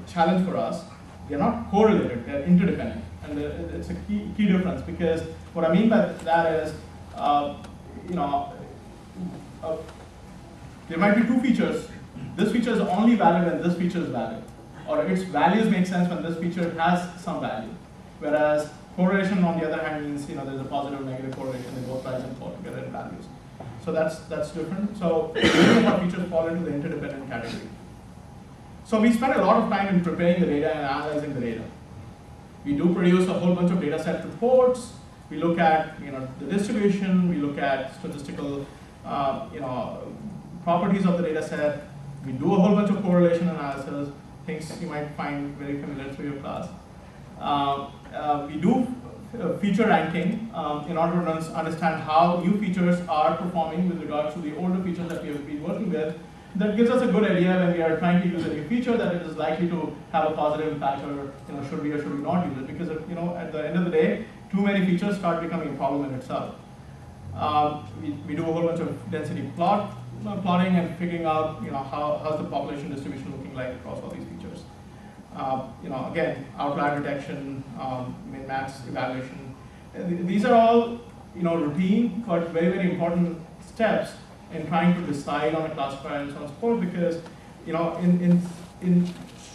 challenge for us. They're not correlated; they're interdependent, and it's a key difference, because what I mean by that is, there might be two features. This feature is only valid when this feature is valid, or its values make sense when this feature has some value. Whereas correlation, on the other hand, means there's a positive and negative correlation. They both rise and fall together in values. So that's different. So many of our features fall into the interdependent category. So we spend a lot of time in preparing the data and analyzing the data. We do produce a whole bunch of data set reports. We look at the distribution. We look at statistical properties of the data set. We do a whole bunch of correlation analysis, things you might find very familiar to your class. We do feature ranking in order to understand how new features are performing with regards to the older features that we have been working with. That gives us a good idea when we are trying to use a new feature that it is likely to have a positive impact, or should we or should we not use it? Because at the end of the day, too many features start becoming a problem in itself. We do a whole bunch of density plotting and figuring out how's the population distribution looking like across all these features. Again, outlier detection, min-max evaluation. These are all routine but very, very important steps in trying to decide on a classifier and so on and so forth, because in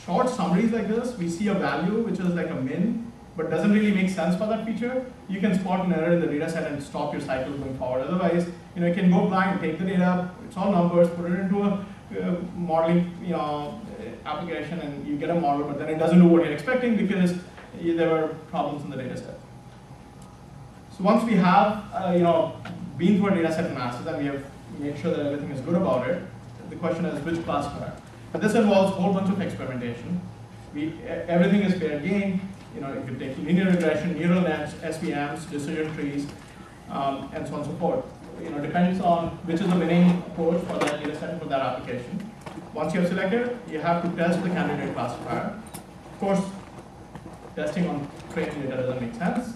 short summaries like this, we see a value which is like a min, but doesn't really make sense for that feature. You can spot an error in the data set and stop your cycle going forward. Otherwise, you can go blind, take the data, it's all numbers, put it into a modeling application, and you get a model, but then it doesn't do what you're expecting because there were problems in the data set. So once we have been through a data set analysis and we have made sure that everything is good about it, the question is which classifier. And this involves a whole bunch of experimentation. Everything is fair game. You could take linear regression, neural nets, SVMs, decision trees, and so on and so forth. Depends on which is the winning approach for that data set for that application. Once you have selected, you have to test the candidate classifier. Of course, testing on training data doesn't make sense.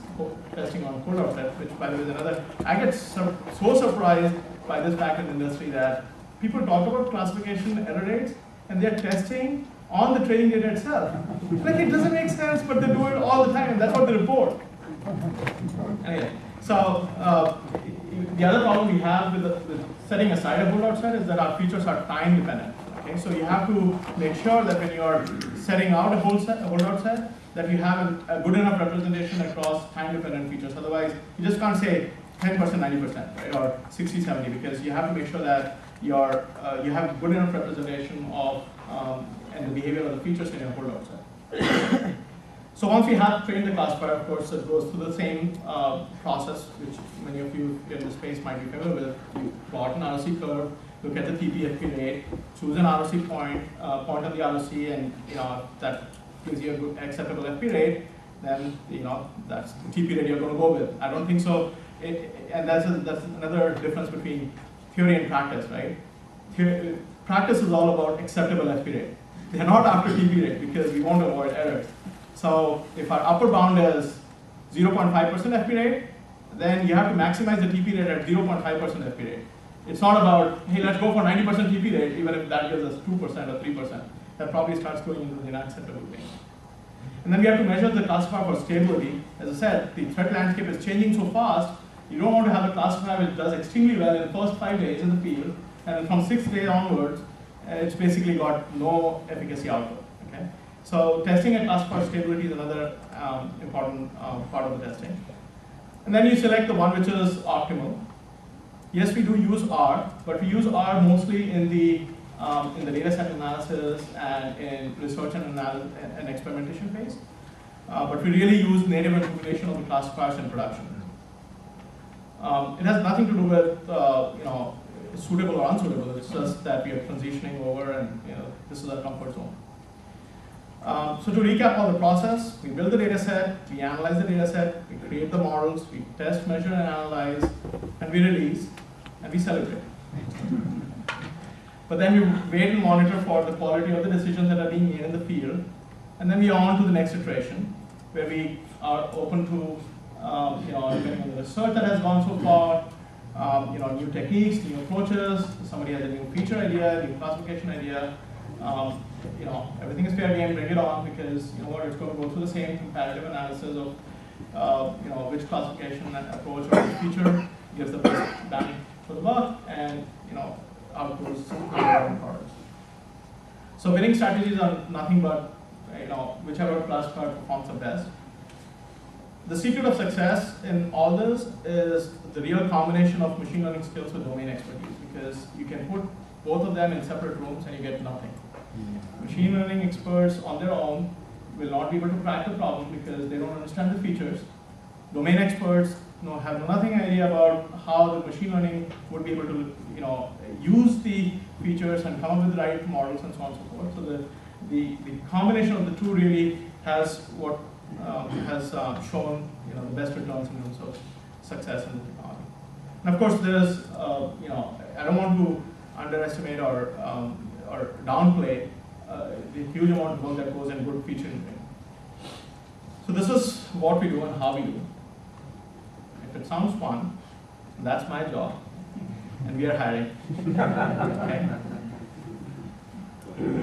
Testing on full outset, which by the way is another. I get so surprised by this fact in the industry that people talk about classification error rates and they're testing on the training data itself. Like, it doesn't make sense, but they do it all the time, and that's what they report. Anyway, so the other problem we have with setting aside a holdout set is that our features are time dependent. Okay, so you have to make sure that when you are setting out a holdout set, that you have a good enough representation across time dependent features. Otherwise, you just can't say 10%, 90%, right, or 60, 70, because you have to make sure that you have good enough representation of and the behavior of the features in your holdout set. So once we have trained the classifier, of course, it goes through the same process, which many of you in the space might be familiar with. You plot an ROC curve, look at the TP-FP rate, choose an ROC point on the ROC, and that gives you a good acceptable FP rate. Then that's the TP rate you're going to go with. I don't think so. And that's another difference between theory and practice, right? Practice is all about acceptable FP rate. They're not after TP rate because we want to avoid errors. So if our upper bound is 0.5% FP rate, then you have to maximize the TP rate at 0.5% FP rate. It's not about, hey, let's go for 90% TP rate, even if that gives us 2% or 3%. That probably starts going into the unacceptable range. And then we have to measure the classifier for stability. As I said, the threat landscape is changing so fast, you don't want to have a classifier which does extremely well in the first 5 days in the field, and from 6th day onwards, it's basically got no efficacy output. Okay? So testing a classifier stability is another important part of the testing. And then you select the one which is optimal. Yes, we do use R, but we use R mostly in the data set analysis and in research and experimentation phase. But we really use native interpretation of the classifiers in production. It has nothing to do with suitable or unsuitable. It's just that we are transitioning over, and this is our comfort zone. So to recap all the process, we build the data set, we analyze the data set, we create the models, we test, measure, and analyze, and we release, and we celebrate. But then we wait and monitor for the quality of the decisions that are being made in the field, and then we are on to the next iteration, where we are open to, depending on the research that has gone so far, new techniques, new approaches. Somebody has a new feature idea, new classification idea. Everything is fair game. Bring it on, because it's going to go through the same comparative analysis of which classification approach or which feature gives the best bang for the buck, and out goes products. So winning strategies are nothing but whichever classifier performs the best. The secret of success in all this is the real combination of machine learning skills with domain expertise, because you can put both of them in separate rooms and you get nothing. Machine learning experts on their own will not be able to crack the problem because they don't understand the features. Domain experts have nothing idea about how the machine learning would be able to use the features and come up with the right models and so on and so forth. So the combination of the two really has what has shown the best returns in terms of success in the technology. And of course, there's I don't want to underestimate or downplay the huge amount of work that goes in good feature engineering. So this is what we do and how we do. If it sounds fun, that's my job, and we are hiring. Okay.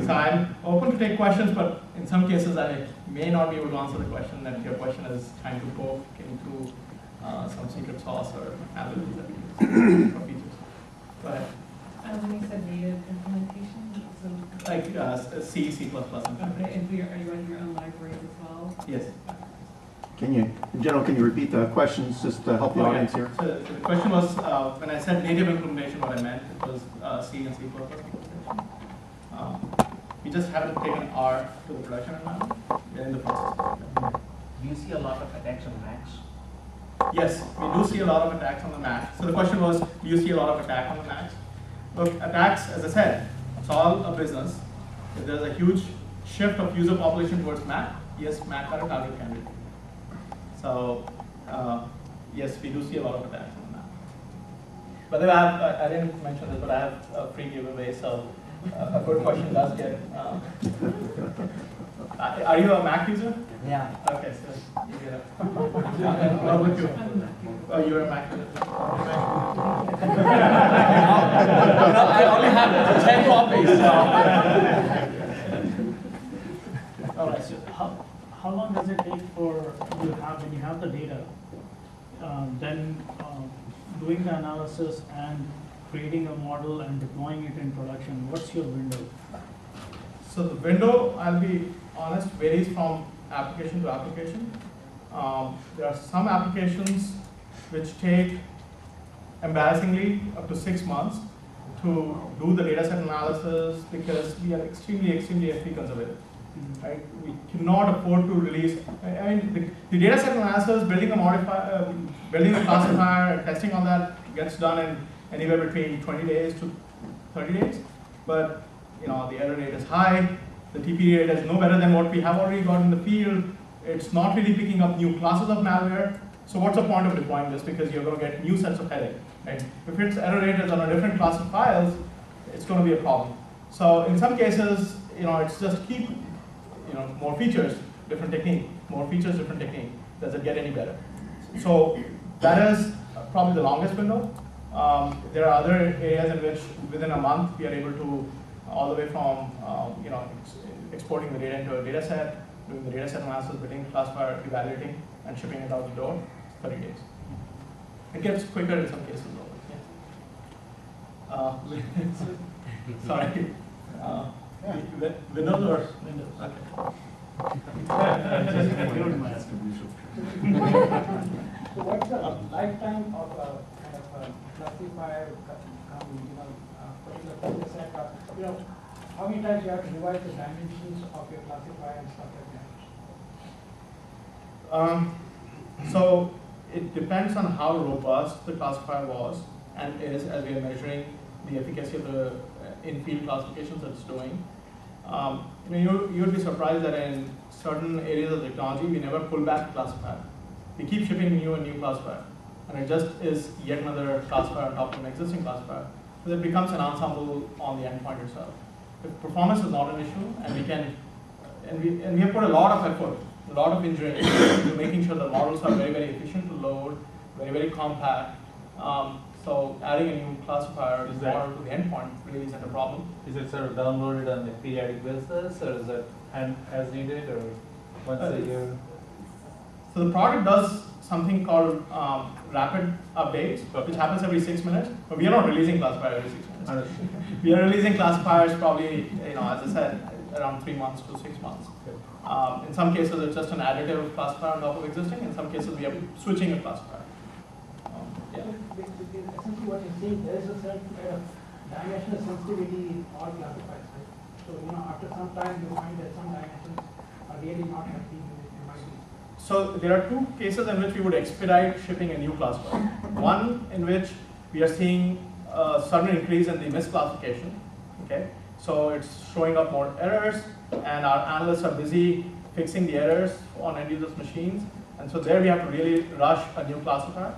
So I'm open to take questions, but in some cases I may not be able to answer the question, and if your question is trying to poke into some secret sauce or algorithms that we use for features. Go ahead. When you said native implementation, so Like C, C++. okay, and are you writing your own libraries as well? Yes. Can you, in general, can you repeat the questions just to help the audience here? So the question was, when I said native implementation, what I meant it was C and C++ implementation. We just haven't taken R to the production environment. We're in the process. Do you see a lot of attacks on Macs? Yes, we do see a lot of attacks on the Mac. So the question was, do you see a lot of attack on the Macs? Look, attacks, as I said, it's all a business. If there's a huge shift of user population towards Mac, yes, Mac are a target candidate. So yes, we do see a lot of attacks on the Mac. By the way, I didn't mention this, but I have a free giveaway, so a good question does get. Are you a Mac user? Yeah. Okay, so you get it. What about you? Oh, you're a Mac user. I only have 10 copies. All right. So how long does it take for when you have the data, then doing the analysis and creating a model and deploying it in production? What's your window? So the window, I'll be honest, varies from application to application. There are some applications which take embarrassingly up to 6 months to do the data set analysis because we are extremely FP conservative. Right? We cannot afford to release. I mean, the data set analysis, building a modifier, building a classifier, testing on that gets done in anywhere between 20 days to 30 days. But the error rate is high. The TP rate is no better than what we have already got in the field. It's not really picking up new classes of malware. So what's the point of deploying this? Because you're going to get new sets of headache. Right? If its error rate is on a different class of files, it's going to be a problem. So in some cases, it's just keep more features, different technique, more features, different technique. Does it get any better? So that is probably the longest window. There are other areas in which within a month we are able to, all the way from exporting the data into a data set, doing the data set analysis, building the classifier, evaluating, and shipping it out the door, 30 days. It gets quicker in some cases though. Yeah. Sorry. Windows or Windows? Okay. So what's the lifetime of a kind of a classifier, particular data set? How many times you have to revise the dimensions of your classifier and stuff like that? So it depends on how robust the classifier was and is as we are measuring the efficacy of the in-field classifications that it's doing. You'd be surprised that in certain areas of technology, we never pull back the classifier. We keep shipping new and new classifier, and it just is yet another classifier on top of an existing classifier. So it becomes an ensemble on the endpoint itself. If performance is not an issue, and we have put a lot of effort, a lot of engineering into making sure the models are very, very efficient to load, very, very compact. So adding a new classifier is model to the endpoint really isn't a problem. Is it sort of downloaded on a periodic basis, or is it as needed, or once a year? So the product does something called rapid updates, which happens every 6 minutes. But we are not releasing classifiers every 6 minutes. We are releasing classifiers probably, as I said, around 3 months to 6 months. In some cases, it's just an additive classifier on top of existing. In some cases, we are switching a classifier. Yeah. Essentially what you're saying, there is a certain kind of dimensional sensitivity in all classifiers, right? So, after some time you find that some dimensions are really not happy with MIT. So there are two cases in which we would expedite shipping a new classifier. One in which we are seeing a sudden increase in the misclassification. Okay, so it's showing up more errors, and our analysts are busy fixing the errors on end users' machines. And so there we have to really rush a new classifier.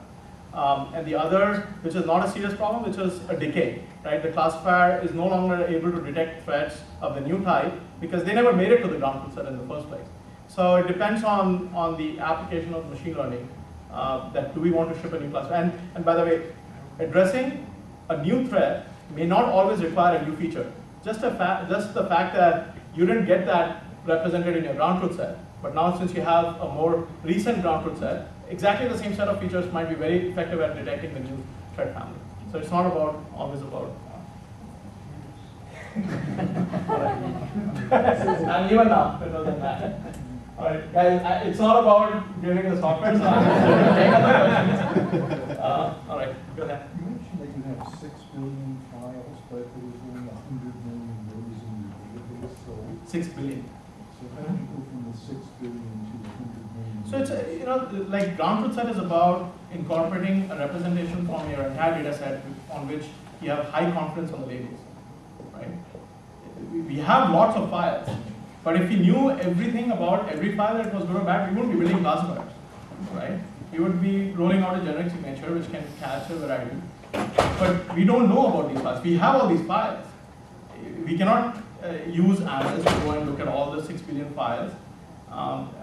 And the other, which is not a serious problem, which is a decay, right? The classifier is no longer able to detect threats of the new type because they never made it to the ground truth set in the first place. So it depends on the application of machine learning that do we want to ship a new classifier. And by the way, addressing a new threat may not always require a new feature. Just the fact that you didn't get that represented in your ground truth set, but now since you have a more recent ground truth set, exactly the same set of features might be very effective at detecting the new threat family. So it's not always about. And even now, it doesn't matter. All right, guys, it's not about giving the software, so I'm going to take other questions. All right, go ahead. You mentioned that you have 6 billion files, but there's only 100 million rows in your database, so 6 billion. how do you go from the 6 billion to 100 million? So it's like ground truth set is about incorporating a representation from your entire data set on which you have high confidence on the labels, right? We have lots of files, but if we knew everything about every file that was good or bad, we wouldn't be building classifiers, right? We would be rolling out a generic signature which can catch a variety, but we don't know about these files. We have all these files. We cannot use analysts to go and look at all the 6 billion files.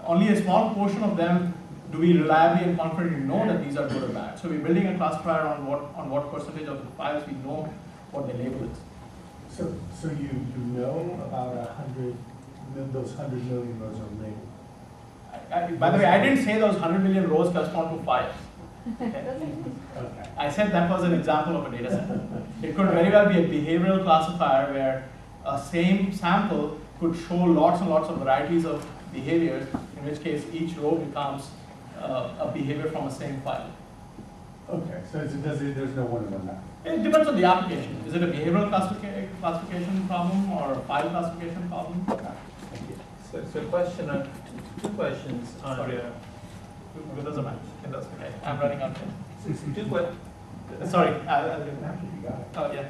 Only a small portion of them do we reliably and confidently know that these are good or bad. So we're building a classifier on what percentage of the files we know what the label is. So you know about 100, those 100 million rows are labeled? By the way, I didn't say those 100 million rows correspond to files. Okay? Okay. I said that was an example of a data set. It could very well be a behavioral classifier where a same sample could show lots and lots of varieties of behaviors, in which case each row becomes a behavior from a same file. Okay, so there's no one-to-one map. It depends on the application. Is it a behavioral classification problem or a file classification problem? Thank you. So question on, two questions on Sorry. your, It doesn't matter. It does. Okay. I'm running out of time. two questions. Sorry. You got it. Oh, yeah.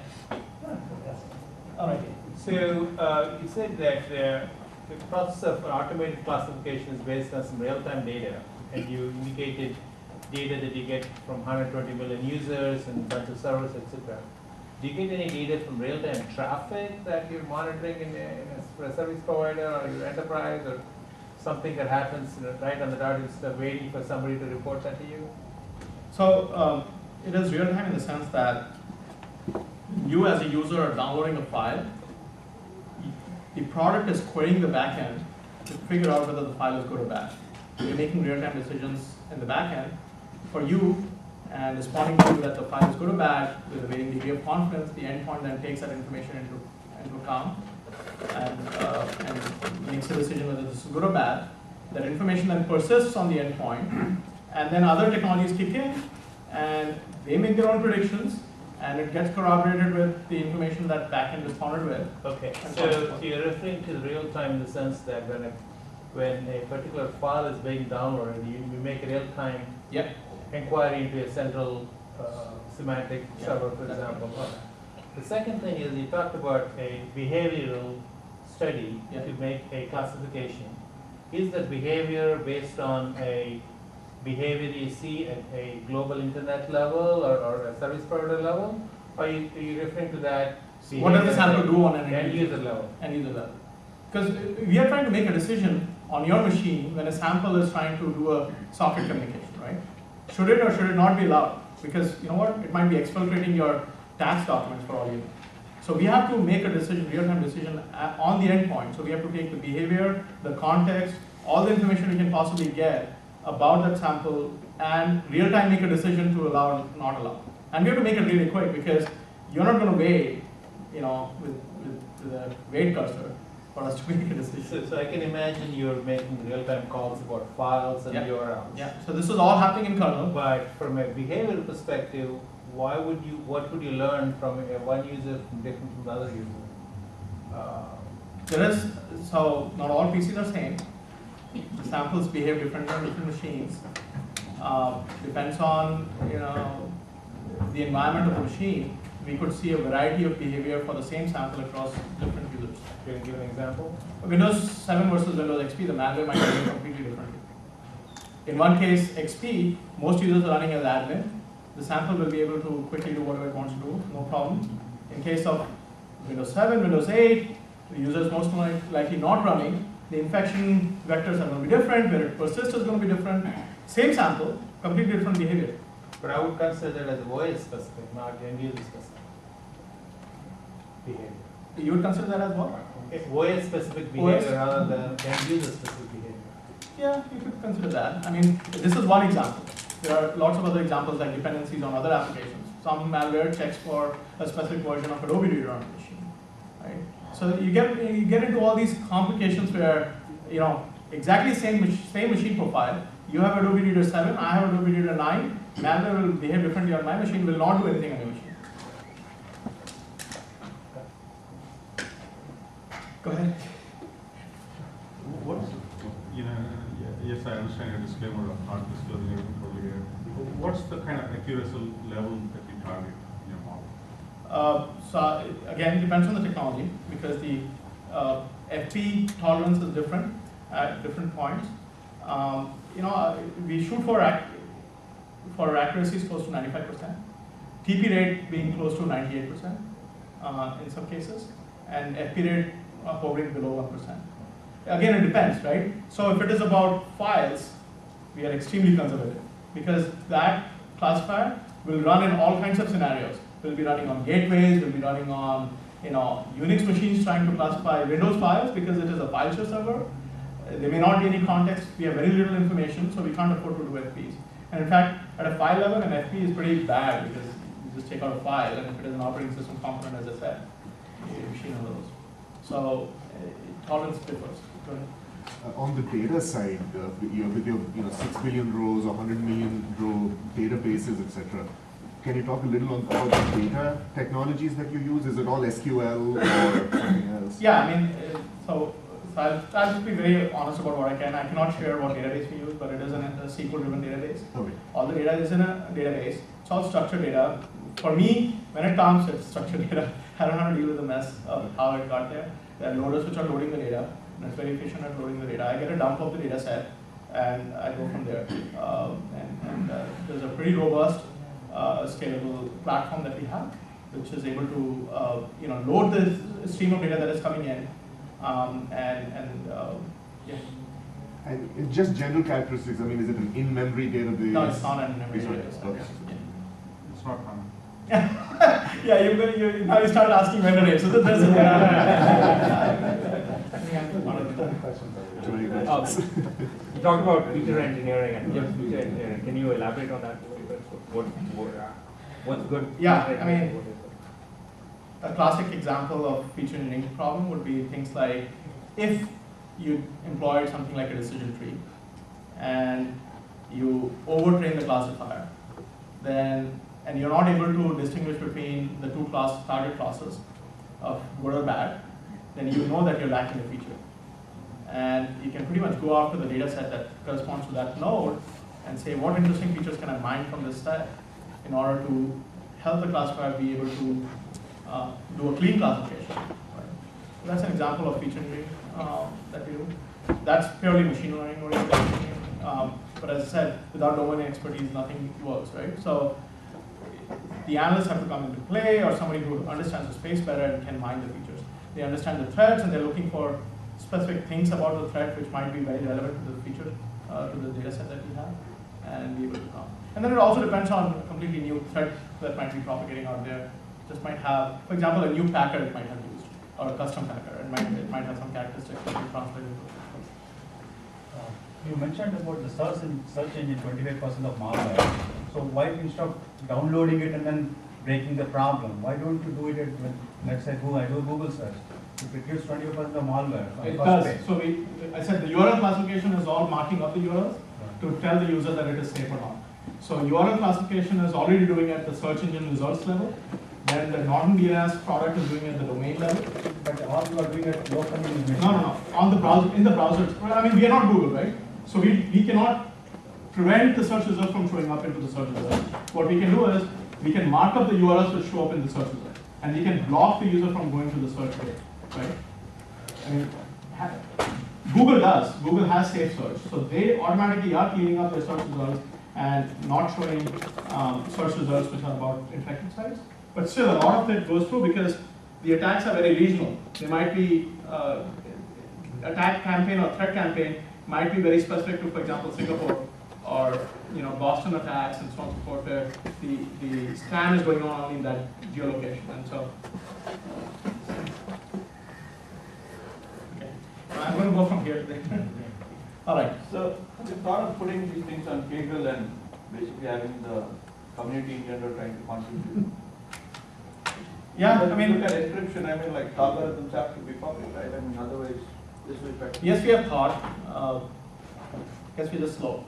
All right. So you said that the process of automated classification is based on some real-time data, and you indicated data that you get from 120 million users and a bunch of servers, etc. Do you get any data from real-time traffic that you're monitoring for a service provider or your enterprise, or something that happens right on the dot instead of waiting for somebody to report that to you? So it is real-time in the sense that you as a user are downloading a file. The product is querying the backend to figure out whether the file is good or bad. You're making real-time decisions in the backend for you and responding to you that the file is good or bad with a varying degree of confidence. The endpoint then takes that information into account and makes a decision whether this is good or bad. That information then persists on the endpoint, and then other technologies kick in and they make their own predictions, and it gets corroborated with the information that backend responded with. Okay, so you're referring to real time in the sense that when a particular file is being downloaded, you make a real time Yep. inquiry into a central semantic Yeah, server, for that's example. The second thing is you talked about a behavioral study Yeah. to make a classification. Is that behavior based on a behavior you see at a global internet level or a service provider level? Or are you referring to that? What does the behavior sample at do on an end user level? End user level? Because we are trying to make a decision on your machine when a sample is trying to do a socket communication, right? Should it or should it not be allowed? Because you know what? It might be exfiltrating your tax documents for all you know. So we have to make a decision, real-time decision on the endpoint. So we have to take the behavior, the context, all the information we can possibly get about that sample, and real-time make a decision to allow or not allow. And we have to make it really quick because you're not going to wait, with the wait cursor for us to make a decision. So I can imagine you're making real-time calls about files and Yeah. URLs. Yeah. So this is all happening in kernel. But from a behavioral perspective, what would you learn from one user different from the other user? So not all PCs are same. The samples behave differently on different machines. Depends on the environment of the machine. We could see a variety of behavior for the same sample across different user users. Can you give an example? Windows 7 versus Windows XP, the malware might behave completely differently. In one case, XP, most users are running as admin. The sample will be able to quickly do whatever it wants to do, no problem. In case of Windows 7, Windows 8, the user is most likely not running. The infection vectors are going to be different, where it persists is going to be different. Same sample, completely different behavior. But I would consider that as OS specific, not end user specific behavior. You would consider that as well? Okay, OS specific behavior rather than end user specific behavior. Yeah, you could consider that. I mean, this is one example. There are lots of other examples like dependencies on other applications. Some malware checks for a specific version of Adobe Reader on a machine, right? So you get into all these complications where, exactly same machine profile. You have Adobe Reader 7, I have Adobe Reader 9. Malware will behave differently on my machine, will not do anything on your machine. Go ahead. What's, yes, I understand your disclaimer of not disclosing everything totally here. What's the kind of accuracy level that you target in your model? So again, it depends on the technology because the FP tolerance is different at different points. We shoot for accuracies close to 95%. TP rate being close to 98% in some cases, and FP rate hovering below 1%. Again, it depends, right? So if it is about files, we are extremely conservative because that classifier will run in all kinds of scenarios. We'll be running on gateways, we'll be running on Unix machines trying to classify Windows files because it is a file share server. There may not be any context, we have very little information, so we can't afford to do FPs. And in fact, at a file level, an FP is pretty bad because you just take out a file, and if it is an operating system component, as I said, your machine on those. So tolerance differs. Go ahead. On the data side, with your 6 billion rows or 100 million row databases, etc., can you talk a little about the data technologies that you use? Is it all SQL or something else? Yeah, I mean, so I'll just be very honest about what I can. I cannot share what database we use, but it is a SQL-driven database. Okay. All the data is in a database. It's all structured data. For me, when it comes to structured data, I don't have to deal with the mess of how it got there. There are loaders which are loading the data, and it's very efficient at loading the data. I get a dump of the data set, and I go from there. There's a pretty robust, scalable platform that we have, which is able to load the stream of data that is coming in, yeah. And just general characteristics, I mean, is it an in-memory database? No, it's not an in-memory It's not. database. Okay. It's not common. Yeah, now you start asking vendor names. So there's You talked about feature engineering and feature engineering. Can you elaborate on that? What's good? Yeah, I mean, a classic example of feature engineering problem would be things like if you employed something like a decision tree and you overtrain the classifier, then and you're not able to distinguish between the two target classes of good or bad, then you know that you're lacking a feature. And you can pretty much go after the data set that corresponds to that node and say, what interesting features can I mine from this set in order to help the classifier be able to do a clean classification. Right? So that's an example of feature engineering that we do. That's purely machine learning oriented engineering. But as I said, without domain expertise, nothing works, right? So the analysts have to come into play, or somebody who understands the space better and can mine the features. They understand the threats, and they're looking for specific things about the threat which might be very relevant to the feature, to the data set that we have, and be able to come. And then it also depends on a completely new threat that might be propagating out there. Just might have, for example, a new packer it might have used, or a custom packer, and it might have some characteristics that we translate into. You mentioned about the search engine, 25% of malware. So why instead of downloading it and then breaking the problem, why don't you do it with, let's say, I do Google search? If it gives 20% of malware, it does. So I said the URL classification is all marking up the URLs to tell the user that it is safe or not. So URL classification is already doing at the search engine results level. Then the Norton DNS product is doing it at the domain level. But all you are doing it locally in the No. On the browser, in the browser. Well, I mean, we are not Google, right? So we cannot prevent the search results from showing up into the search result. What we can do is we can mark up the URLs which show up in the search result, and we can block the user from going to the search page, right? I mean, Google does. Google has safe search, so they automatically are cleaning up their search results and not showing search results which are about infected sites. But still, a lot of it goes through because the attacks are very regional. They might be attack campaign or threat campaign might be very specific to, for example, Singapore or Boston attacks and so on and so forth, where the scan is going on only in that geolocation. And so, okay, I'm going to go from here to there. All right. So the thought of putting these things on Kaggle and basically having the community in general trying to contribute. Yeah, but I mean, look at encryption. I mean, like algorithms have to be public, right? I mean, otherwise this will affect. Yes, we have thought. Guess we're just slow.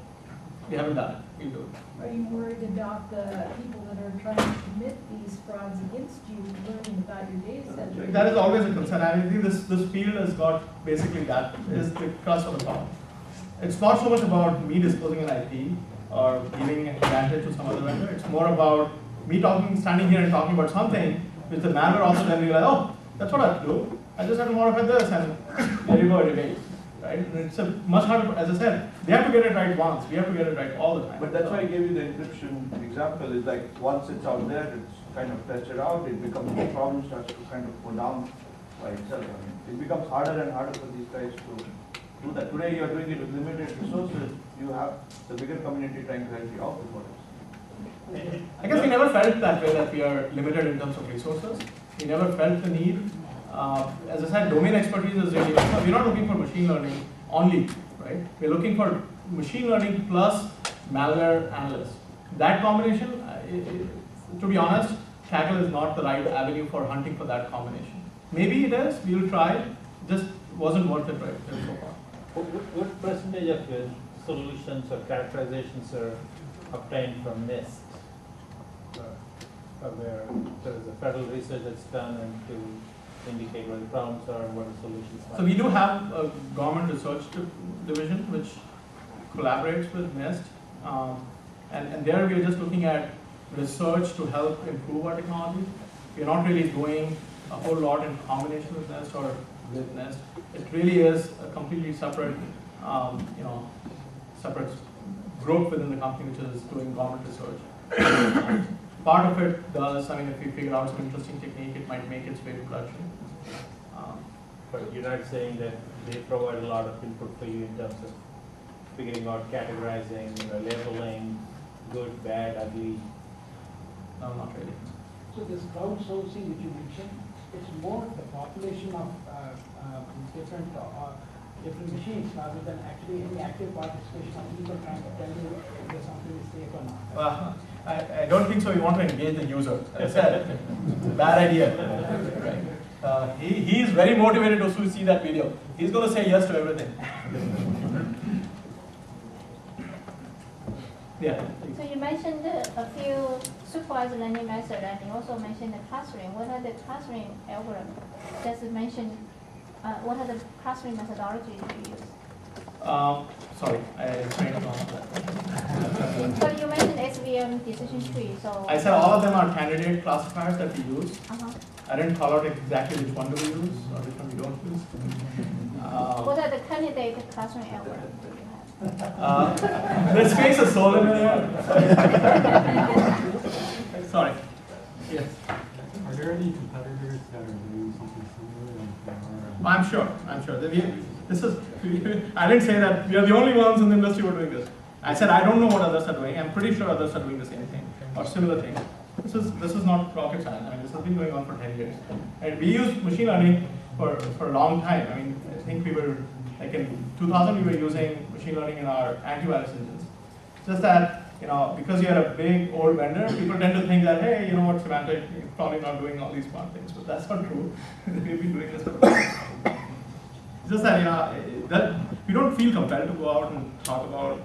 We haven't done it. We'll do it. Are you worried about the people that are trying to commit these frauds against you learning about your data set? That is always a concern. I think this field has got basically that is the crux of the problem. It's not so much about me disclosing an IP or giving an advantage to some other vendor. It's more about me standing here and talking about something which the malware also then realize, oh, that's what I have to do. I just have to modify this and there you go, it erased. Right? And it's a much harder, as I said, they have to get it right once. We have to get it right all the time. But that's why I gave you the encryption example. Is like once it's out there, it's kind of tested out. It becomes the problem starts to kind of go down by itself. I mean, it becomes harder and harder for these guys to do that. Today you are doing it with limited resources. You have the bigger community trying to help you out with what else. I guess we never felt that way, that we are limited in terms of resources. We never felt the need. As I said, domain expertise is really, we're not looking for machine learning only, right? We're looking for machine learning plus malware analysts. That combination, to be honest, Kaggle is not the right avenue for hunting for that combination. Maybe it is, we'll try, just wasn't worth it right so far. What percentage of your solutions or characterizations are obtained from NIST? Where there is a federal research that's done and to indicate what the problems are and what the solutions are. So we do have a government research division which collaborates with NIST, and there we are just looking at research to help improve our technology. We are not really doing a whole lot in combination with NIST or with NIST. It really is a completely separate, separate group within the company which is doing government research. Part of it does, I mean, if we figure out some interesting technique, it might make its way to production. But you're not saying that they provide a lot of input for you in terms of figuring out, categorizing, labeling, good, bad, ugly? No, not really. So this crowdsourcing which you mentioned, it's more the population of different machines rather than actually any active participation of people trying to tell you whether something is safe or not. I don't think so. We want to engage the user. As I said, bad idea. Right. He is very motivated to see that video. He's going to say yes to everything. Yeah. So you mentioned a few supervised learning methods, and you also mentioned the clustering. What are the clustering algorithms? Just mention what are the clustering methodologies you use? Sorry, I trained on that. So you mentioned SVM decision tree. So I said all of them are candidate classifiers that we use. Uh-huh. I didn't call out exactly which one do we use or which one we don't use. What are the candidate clustering algorithms do you have? This space is so limited. Sorry. Yes. Are there any competitors that are doing something similar? I'm sure. This is. I didn't say that we are the only ones in the industry who are doing this. I said I don't know what others are doing. I'm pretty sure others are doing the same thing or similar thing. This is not rocket science. I mean, this has been going on for 10 years, and we use machine learning for a long time. I mean, I think we were like in 2000 we were using machine learning in our antivirus engines. Just that because you're a big old vendor, people tend to think that hey, you know what, Symantec, you're probably not doing all these smart things, but that's not true. We've been doing this for a while. It's just that that we don't feel compelled to go out and talk about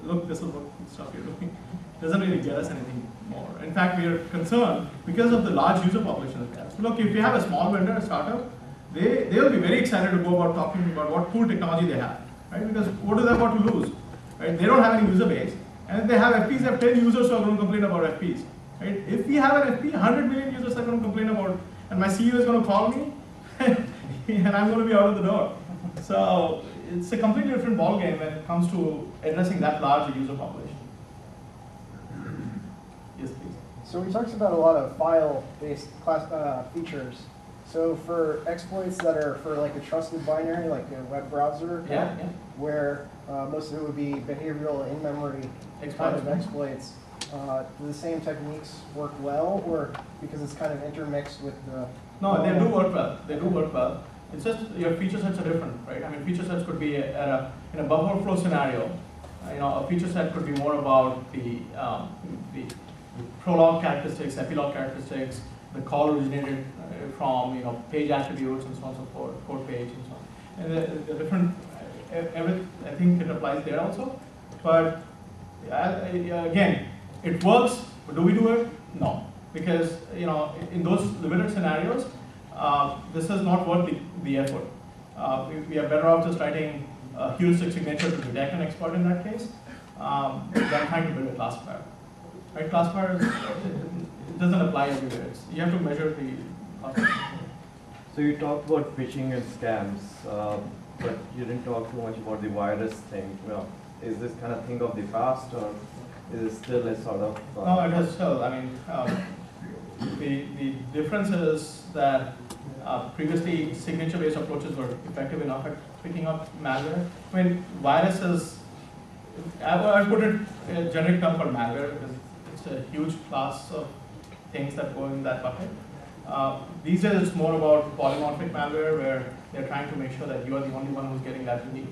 look, this is what stuff you're doing. It doesn't really get us anything more. In fact, we are concerned because of the large user population that we have. So look, if you have a small vendor, a startup, they will be very excited to go about talking about what cool technology they have, right? Because what do they want to lose, right? They don't have any user base, and if they have FPs, they have 10 users who are going to complain about FPs, right? If we have an FP, 100 million users are going to complain about, and my CEO is going to call me. and I'm going to be out of the door. So it's a completely different ballgame when it comes to addressing that large user population. Yes, please. So we talked about a lot of file-based features. So for exploits that are for like a trusted binary, like a web browser, where most of it would be behavioral in-memory kind of exploits, do the same techniques work well, or because it's kind of intermixed with the... No, they do work well. They do work well. It's just your feature sets are different, right? I mean, feature sets could be in a buffer flow scenario. A feature set could be more about the prologue characteristics, epilogue characteristics, the call originated from page attributes and so on and so forth, code page and so on. And the different, I think it applies there also. But again, it works, but do we do it? No. Because in those limited scenarios, this is not worth the effort. We are better off just writing a heuristic signature to detect an exploit in that case than trying to build a classifier. Right? Classifier it doesn't apply everywhere. You have to measure the classifier. So you talked about phishing and scams, but you didn't talk too much about the virus thing. Is this kind of thing of the past, or is it still a sort of? No, it is still. I mean, the difference is that previously signature-based approaches were effective enough at picking up malware. I mean, viruses, I put it in a generic term called malware because it's a huge class of things that go in that bucket. These days it's more about polymorphic malware where they're trying to make sure that you are the only one who's getting that unique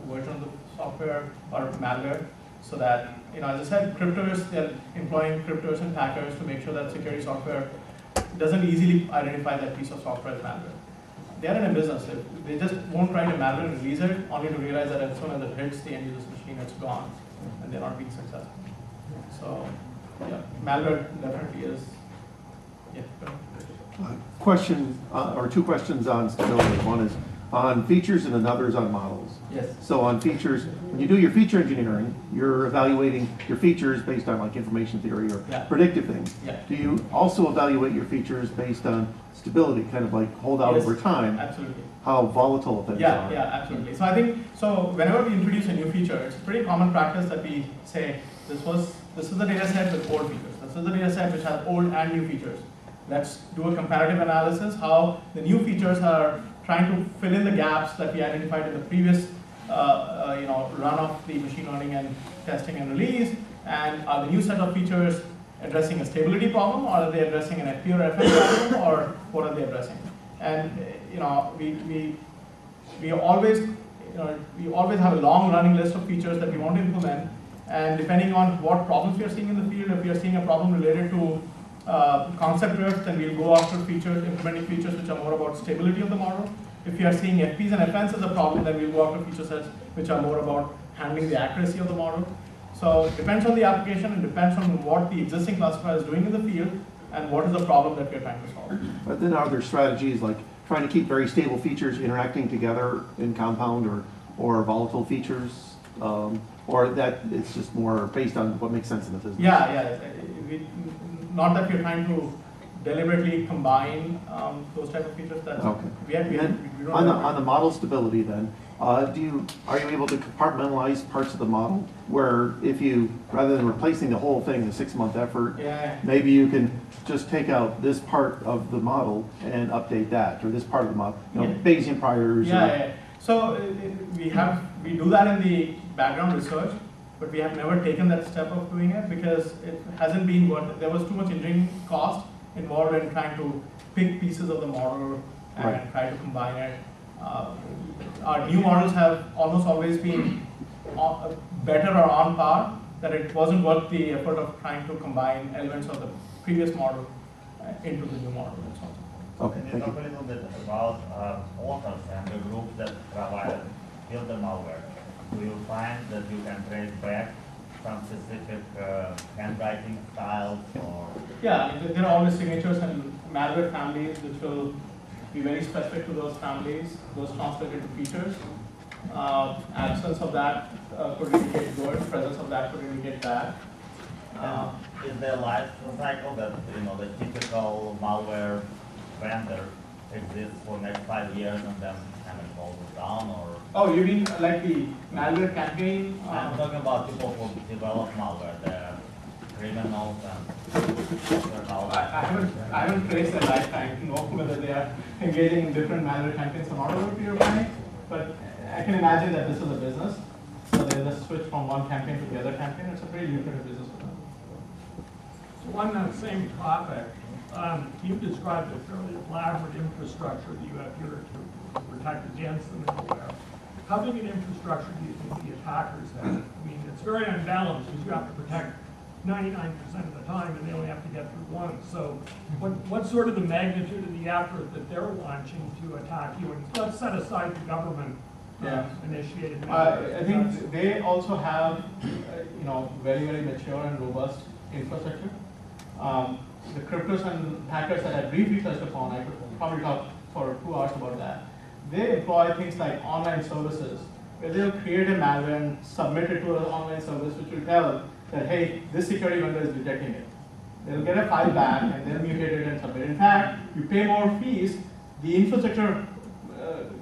version of the software or malware. So that, as I said, cryptors, they're employing cryptors and hackers to make sure that security software doesn't easily identify that piece of software as malware. They're in a business. They just won't try to malware and release it, only to realize that as soon as it hits the end user's machine, it's gone, and they're not being successful. So, yeah, malware definitely is. Yeah. Question, or two questions on stability. One is on features and another is on models. Yes. So on features, when you do your feature engineering, you're evaluating your features based on like information theory or predictive things. Yeah. Do you also evaluate your features based on stability, kind of like hold out over time? Absolutely. How volatile things are. Yeah, absolutely. So I think, whenever we introduce a new feature, it's a pretty common practice that we say, this is the data set with old features. This is the data set which has old and new features. Let's do a comparative analysis, how the new features are trying to fill in the gaps that we identified in the previous run of the machine learning and testing and release, and are the new set of features addressing a stability problem, or are they addressing an FP or FM problem, or what are they addressing? And we always have a long running list of features that we want to implement, and depending on what problems we are seeing in the field, if we are seeing a problem related to concept drift, then we'll go after features, implementing features which are more about stability of the model. If we are seeing FPs and FNs as a problem, then we'll go after feature sets which are more about handling the accuracy of the model. So it depends on the application and depends on what the existing classifier is doing in the field and what is the problem that we're trying to solve. But then are there strategies like trying to keep very stable features interacting together in compound or volatile features, or that it's just more based on what makes sense in the business? Yeah. Not that we're trying to deliberately combine those type of features. That's okay. We don't on the model stability, then, are you able to compartmentalize parts of the model where if you, rather than replacing the whole thing, the 6-month effort, maybe you can just take out this part of the model and update that, or this part of the model, Bayesian priors. So we do that in the background research, but we have never taken that step of doing it because it hasn't been worth it. There was too much engineering cost involved in trying to pick pieces of the model and try to combine it. Our new models have almost always been better or on par, that it wasn't worth the effort of trying to combine elements of the previous model into the new model. Okay, can you talk a little bit about authors and the groups that build the malware? Do you find that you can trace back some specific handwriting styles or? Yeah, there are always signatures and malware families which will be very specific to those families, those translated to features. Absence of that could indicate good, presence of that could indicate bad. Is there a life cycle that the typical malware vendor exist for next 5 years and then kind of close it down, or? Oh, you mean like the malware campaign? I'm talking about people who develop malware, the criminals and I haven't traced their lifetime to know whether they are engaging in different malware campaigns or not over a period of time, but I can imagine that this is a business, so they just switch from one campaign to the other campaign. It's a pretty lucrative business for them. On that same topic, you described a fairly elaborate infrastructure that you have here to protect against the malware. How big an infrastructure do you think the attackers have? I mean, it's very unbalanced because you have to protect 99% of the time and they only have to get through one. So what's sort of the magnitude of the effort that they're launching to attack you? And let's set aside the government initiated malware. I think they also have, very, very mature and robust infrastructure. The cryptos and hackers that I briefly touched upon, I could probably talk for 2 hours about that. They employ things like online services, where they'll create a malware and submit it to an online service, which will tell that, hey, this security vendor is detecting it. They'll get a file back and they'll mutate it and submit it. In fact, you pay more fees, the infrastructure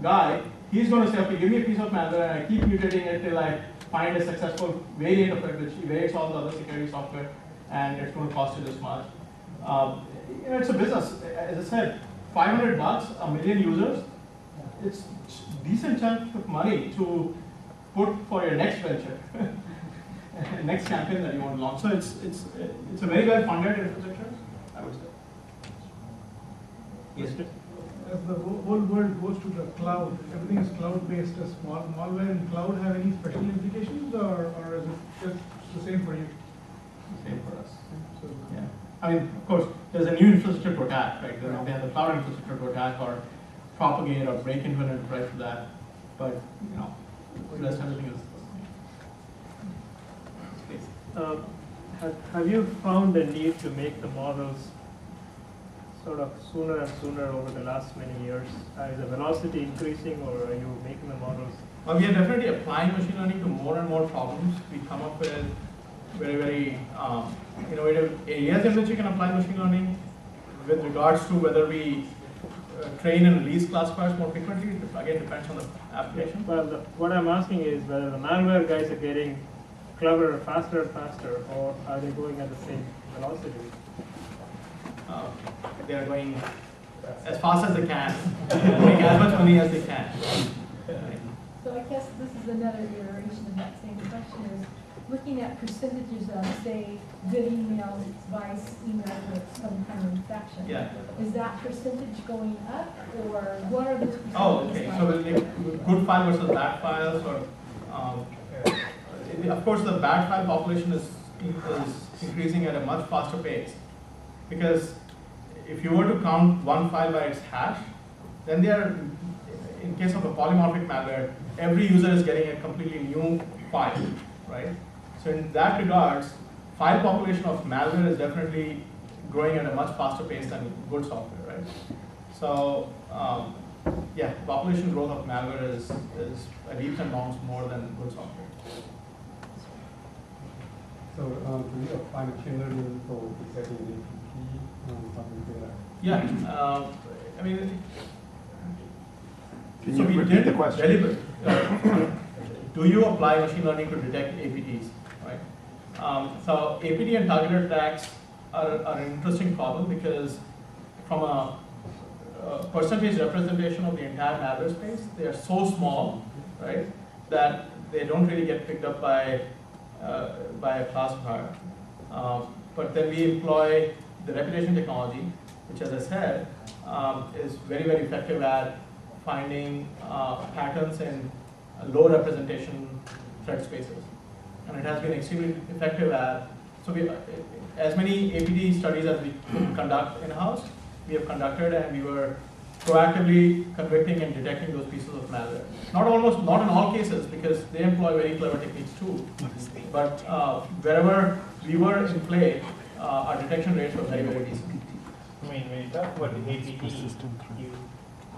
guy, he's going to say, okay, give me a piece of malware and I keep mutating it till I find a successful variant of it, which evades all the other security software, and it's going to cost you this much. It's a business. As I said, $500, 1 million users, it's a decent chunk of money to put for your next venture, next campaign that you want to launch. So it's a very well funded infrastructure, I would say. Yes. As the whole world goes to the cloud, everything is cloud-based. Does malware in cloud have any special implications, or is it just the same for you? Same for us. So, yeah. I mean, of course, there's a new infrastructure to attack, right? They have the cloud infrastructure to attack or propagate or break into an enterprise for that. But, the rest everything is. Have you found the need to make the models sort of sooner and sooner over the last many years? Is the velocity increasing, or are you making the models? Well, we are definitely applying machine learning to more and more problems. We come up with very, very innovative areas in which you can apply machine learning. With regards to whether we train and release classifiers more frequently, again, depends on the application. Well, what I'm asking is whether the malware guys are getting cleverer faster and faster, or are they going at the same velocity? They are going as fast as they can, make as much money as they can. So I guess this is another iteration of that same question, is looking at percentages of, say, good email advice, email with some kind of infection. Yeah. Is that percentage going up, or what are those percentages? Oh, okay. So we'll make good file versus bad files, or of course the bad file population is increasing at a much faster pace, because if you were to count one file by its hash, then they are, in case of a polymorphic malware, every user is getting a completely new file, right? So in that regards, file population of malware is definitely growing at a much faster pace than good software, right? So yeah, population growth of malware is a leaps and bounds more than good software. So do you apply machine learning for detecting APT something like that? Yeah, I mean, Can so you we repeat did the question? do you apply machine learning to detect APTs, right? So APT and targeted attacks are an interesting problem, because from a percentage representation of the entire malware space, they are so small, right, that they don't really get picked up by a classifier. But then we employ the reputation technology, which, as I said, is very, very effective at finding patterns in low representation threat spaces. And it has been extremely effective at, so we, as many APT studies as we conduct in-house, we have conducted, and we were proactively convicting and detecting those pieces of malware. Not in all cases, because they employ very clever techniques too. But wherever we were in play, our detection rates were very, very decent. I mean, when you talk about the APT,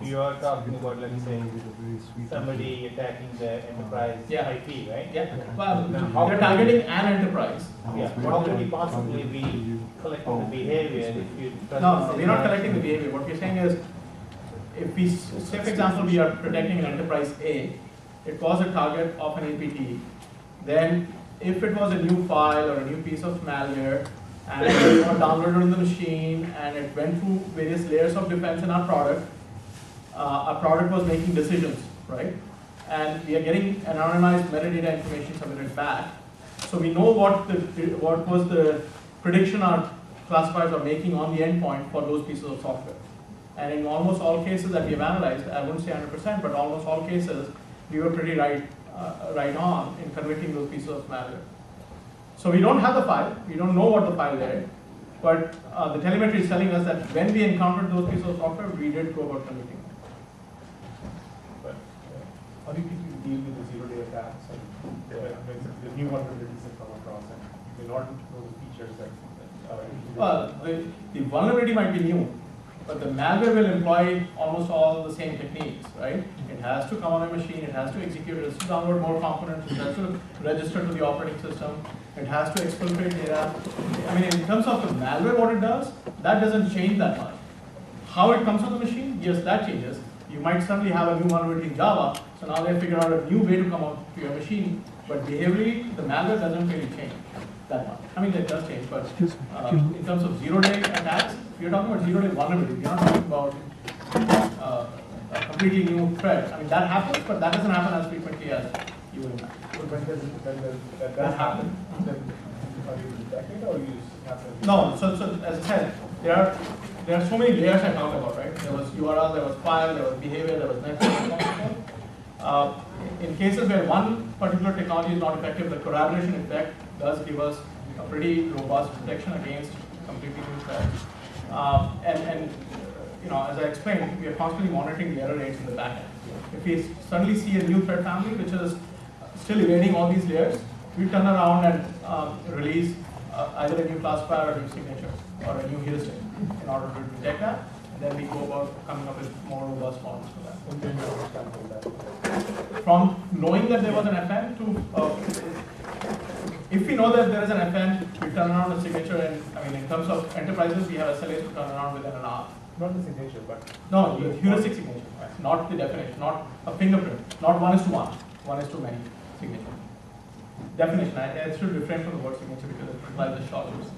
you are talking about, let's say, somebody attacking the enterprise IP, right? Yeah. Well, they're targeting an enterprise. Yeah. How can you possibly be collecting the behavior if you? No, we're not collecting the behavior. What we're saying is, if we, say for example, we are protecting an enterprise A, it was a target of an APT, then if it was a new file or a new piece of malware, and it was downloaded on the machine, and it went through various layers of defense in our product was making decisions, right? And we are getting anonymized metadata information submitted back. So we know what was the prediction our classifiers are making on the endpoint for those pieces of software. And in almost all cases that we have analyzed, I wouldn't say 100%, but almost all cases, we were pretty right on in converting those pieces of malware. So we don't have the file, we don't know what the file is, but the telemetry is telling us that when we encountered those pieces of software, we did go about converting them. But how do you think you deal with the zero-day attacks and the new vulnerabilities that come across, and you may not know the features that well, the vulnerability might be new, but the malware will employ almost all the same techniques, right? It has to come on a machine, it has to execute, it has to download more components, it has to register to the operating system, it has to exfiltrate data. I mean, in terms of the malware, what it does, that doesn't change that much. How it comes on the machine, yes, that changes. You might suddenly have a new vulnerability in Java, so now they figure out a new way to come out to your machine, but behaviorally, the malware doesn't really change that much. I mean, it does change, but in terms of zero-day attacks, you're talking about zero-day vulnerability. You're not talking about a completely new threat. I mean, that happens, but that doesn't happen as frequently as you would imagine. But when that happen, then are you detecting or you have to? No, so as I said, there are so many layers I talked about, right? There was URL, there was file, there was behavior, there was network. In cases where one particular technology is not effective, the collaboration effect does give us a pretty robust protection against completely new threats. And you know, as I explained, we are constantly monitoring the error rates in the backend. If we suddenly see a new threat family which is still evading all these layers, we turn around and release either a new classifier or a new signature or a new heuristic in order to detect that. And then we go about coming up with more robust models for that. From knowing that there was an FN to, if we know that there is an FN, we turn around a signature, and I mean, in terms of enterprises, we have SLAs to turn around within an hour. Not the signature, but no, the heuristic signature, right? Not the definition, not a fingerprint, not 1:1, 1:many signature. Definition, I should refrain from the word signature because it implies a short signature.